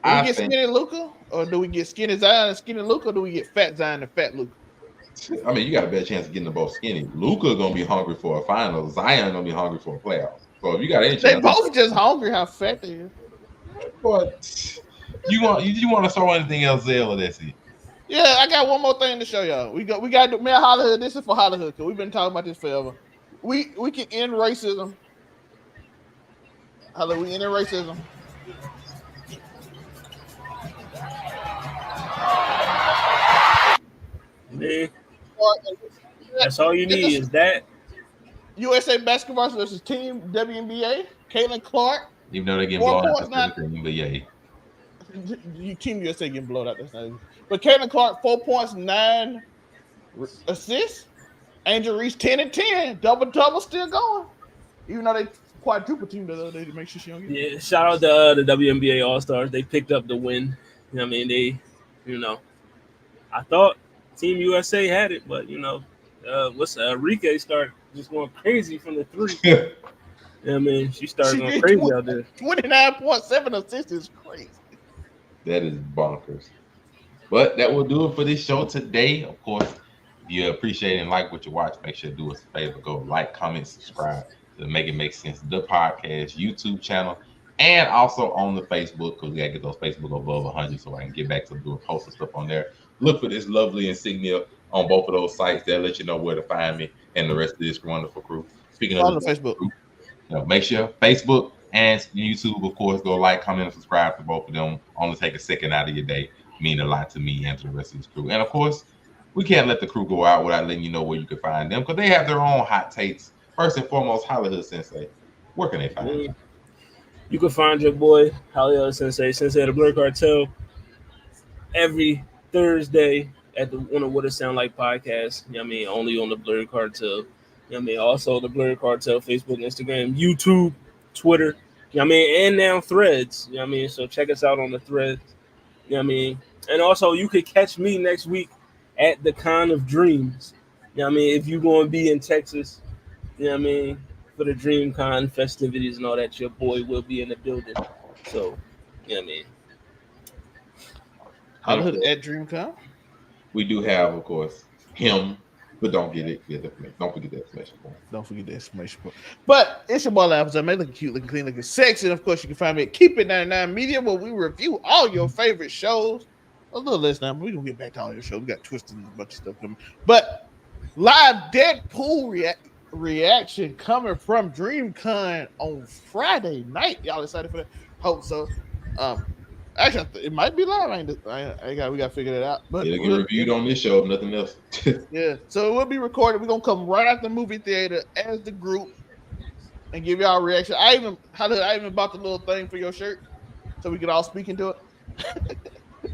do we get skinny Luka, or do we get skinny Zion and skinny Luka, or do we get fat Zion and fat Luka? I mean, you got a better chance of getting them both skinny. Luka gonna be hungry for a final. Zion gonna be hungry for a playoff. So if you got any They chance, both just hungry how fat they is. but you want to throw anything else there, or that's it? Yeah, I got one more thing to show y'all. We got me and Hollywood. This is for Hollywood because we've been talking about this forever. We can end racism. Hollywood, we end racism. Man, that's all you need is that. USA basketball versus Team WNBA. Caitlin Clark. Even though they get 4 blown points, out, but yeah. Team USA getting blown out. That's not easy. But Caitlin Clark, 4 points, 9 assists. Angel Reese, 10 and 10. Double still going. Even though they quadruple team the other day to make sure she don't get Yeah, shout out to the WNBA All Stars. They picked up the win. You know what I mean? I thought Team USA had it, but Enrique started just going crazy from the three. I mean, she started going crazy out there. 29.7 assists is crazy. That is bonkers. But that will do it for this show today. Of course, if you appreciate and like what you watch, make sure to do us a favor. Go like, comment, subscribe to Make It Make Sense, the podcast, YouTube channel, and also on the Facebook, because we got to get those Facebook above 100 so I can get back to doing posts and stuff on there. Look for this lovely insignia on both of those sites. They'll let you know where to find me and the rest of this wonderful crew. Speaking of the Facebook, group, make sure Facebook and YouTube, of course, go like, comment, and subscribe to both of them. Only take a second out of your day. Mean a lot to me and to the rest of this crew. And of course, we can't let the crew go out without letting you know where you can find them, because they have their own hot takes. First and foremost, Hollywood Sensei. Where can they find you? You can find your boy Hollywood Sensei of the Blur Cartel, every Thursday at the What It Sound Like podcast. You know what I mean? Only on the Blur Cartel. You know what I mean? Also the Blur Cartel, Facebook, Instagram, YouTube, Twitter. You know what I mean? And now Threads. You know what I mean? So check us out on the Threads. You know what I mean? And also you could catch me next week at the Con of Dreams. You know what I mean? If you're going to be in Texas, you know what I mean, for the Dream Con festivities and all that, your boy will be in the building. So, you know what I mean? Hollywood at DreamCon. We do have, of course, him, but don't forget the exclamation point. Don't forget the exclamation point. But it's your boy Laps. I may look cute, looking clean, looking sexy. And of course, you can find me at Keep It 99 Media, where we review all your favorite shows. A little less now, but we're gonna get back to all your shows. We got twisted and a bunch of stuff coming. But live Deadpool reaction coming from DreamCon on Friday night. Y'all excited for that? Hope so. Actually, it might be live. We gotta figure that out. But it'll get reviewed on this show, if nothing else. Yeah, so it will be recorded. We're gonna come right out the movie theater as the group and give y'all a reaction. I even bought the little thing for your shirt so we could all speak into it.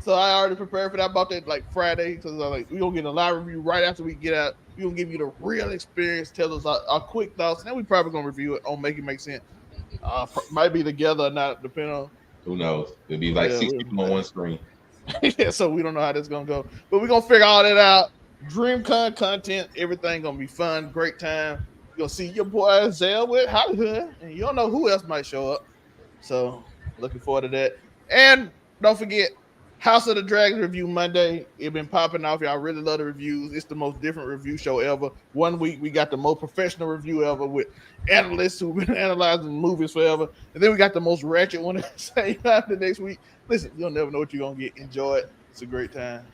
So I already prepared for that. I bought that like Friday. So we're gonna get a live review right after we get out. We're gonna give you the real experience, tell us our quick thoughts, and then we probably gonna review it on Make It Make Sense. Might be together or not, depending on who knows. It'll be like 6 people on one screen. Yeah, so we don't know how this is gonna go. But we're gonna figure all that out. DreamCon content, everything gonna be fun, great time. You're gonna see your boy Zell with Hollywood, and you don't know who else might show up. So looking forward to that. And don't forget, House of the Dragon review Monday. It's been popping off. Y'all really love the reviews. It's the most different review show ever. One week we got the most professional review ever with analysts who've been analyzing movies forever. And then we got the most ratchet one at the same time the next week. Listen, you'll never know what you're going to get. Enjoy it. It's a great time.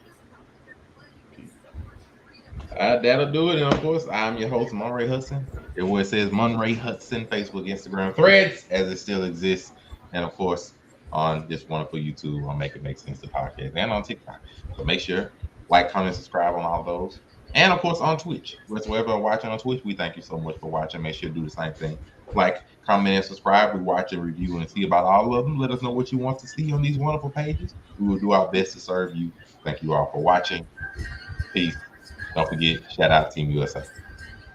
That'll do it. And of course, I'm your host, Monray Hudson. Everywhere it says Monray Hudson, Facebook, Instagram, Threads, as it still exists. And of course, on this wonderful YouTube, on Make It Make Sense, the podcast, and on TikTok. So make sure, like, comment, subscribe on all of those. And of course, on Twitch. Whoever are watching on Twitch, we thank you so much for watching. Make sure to do the same thing. Like, comment, and subscribe. We watch and review and see about all of them. Let us know what you want to see on these wonderful pages. We will do our best to serve you. Thank you all for watching. Peace. Don't forget, shout out Team USA.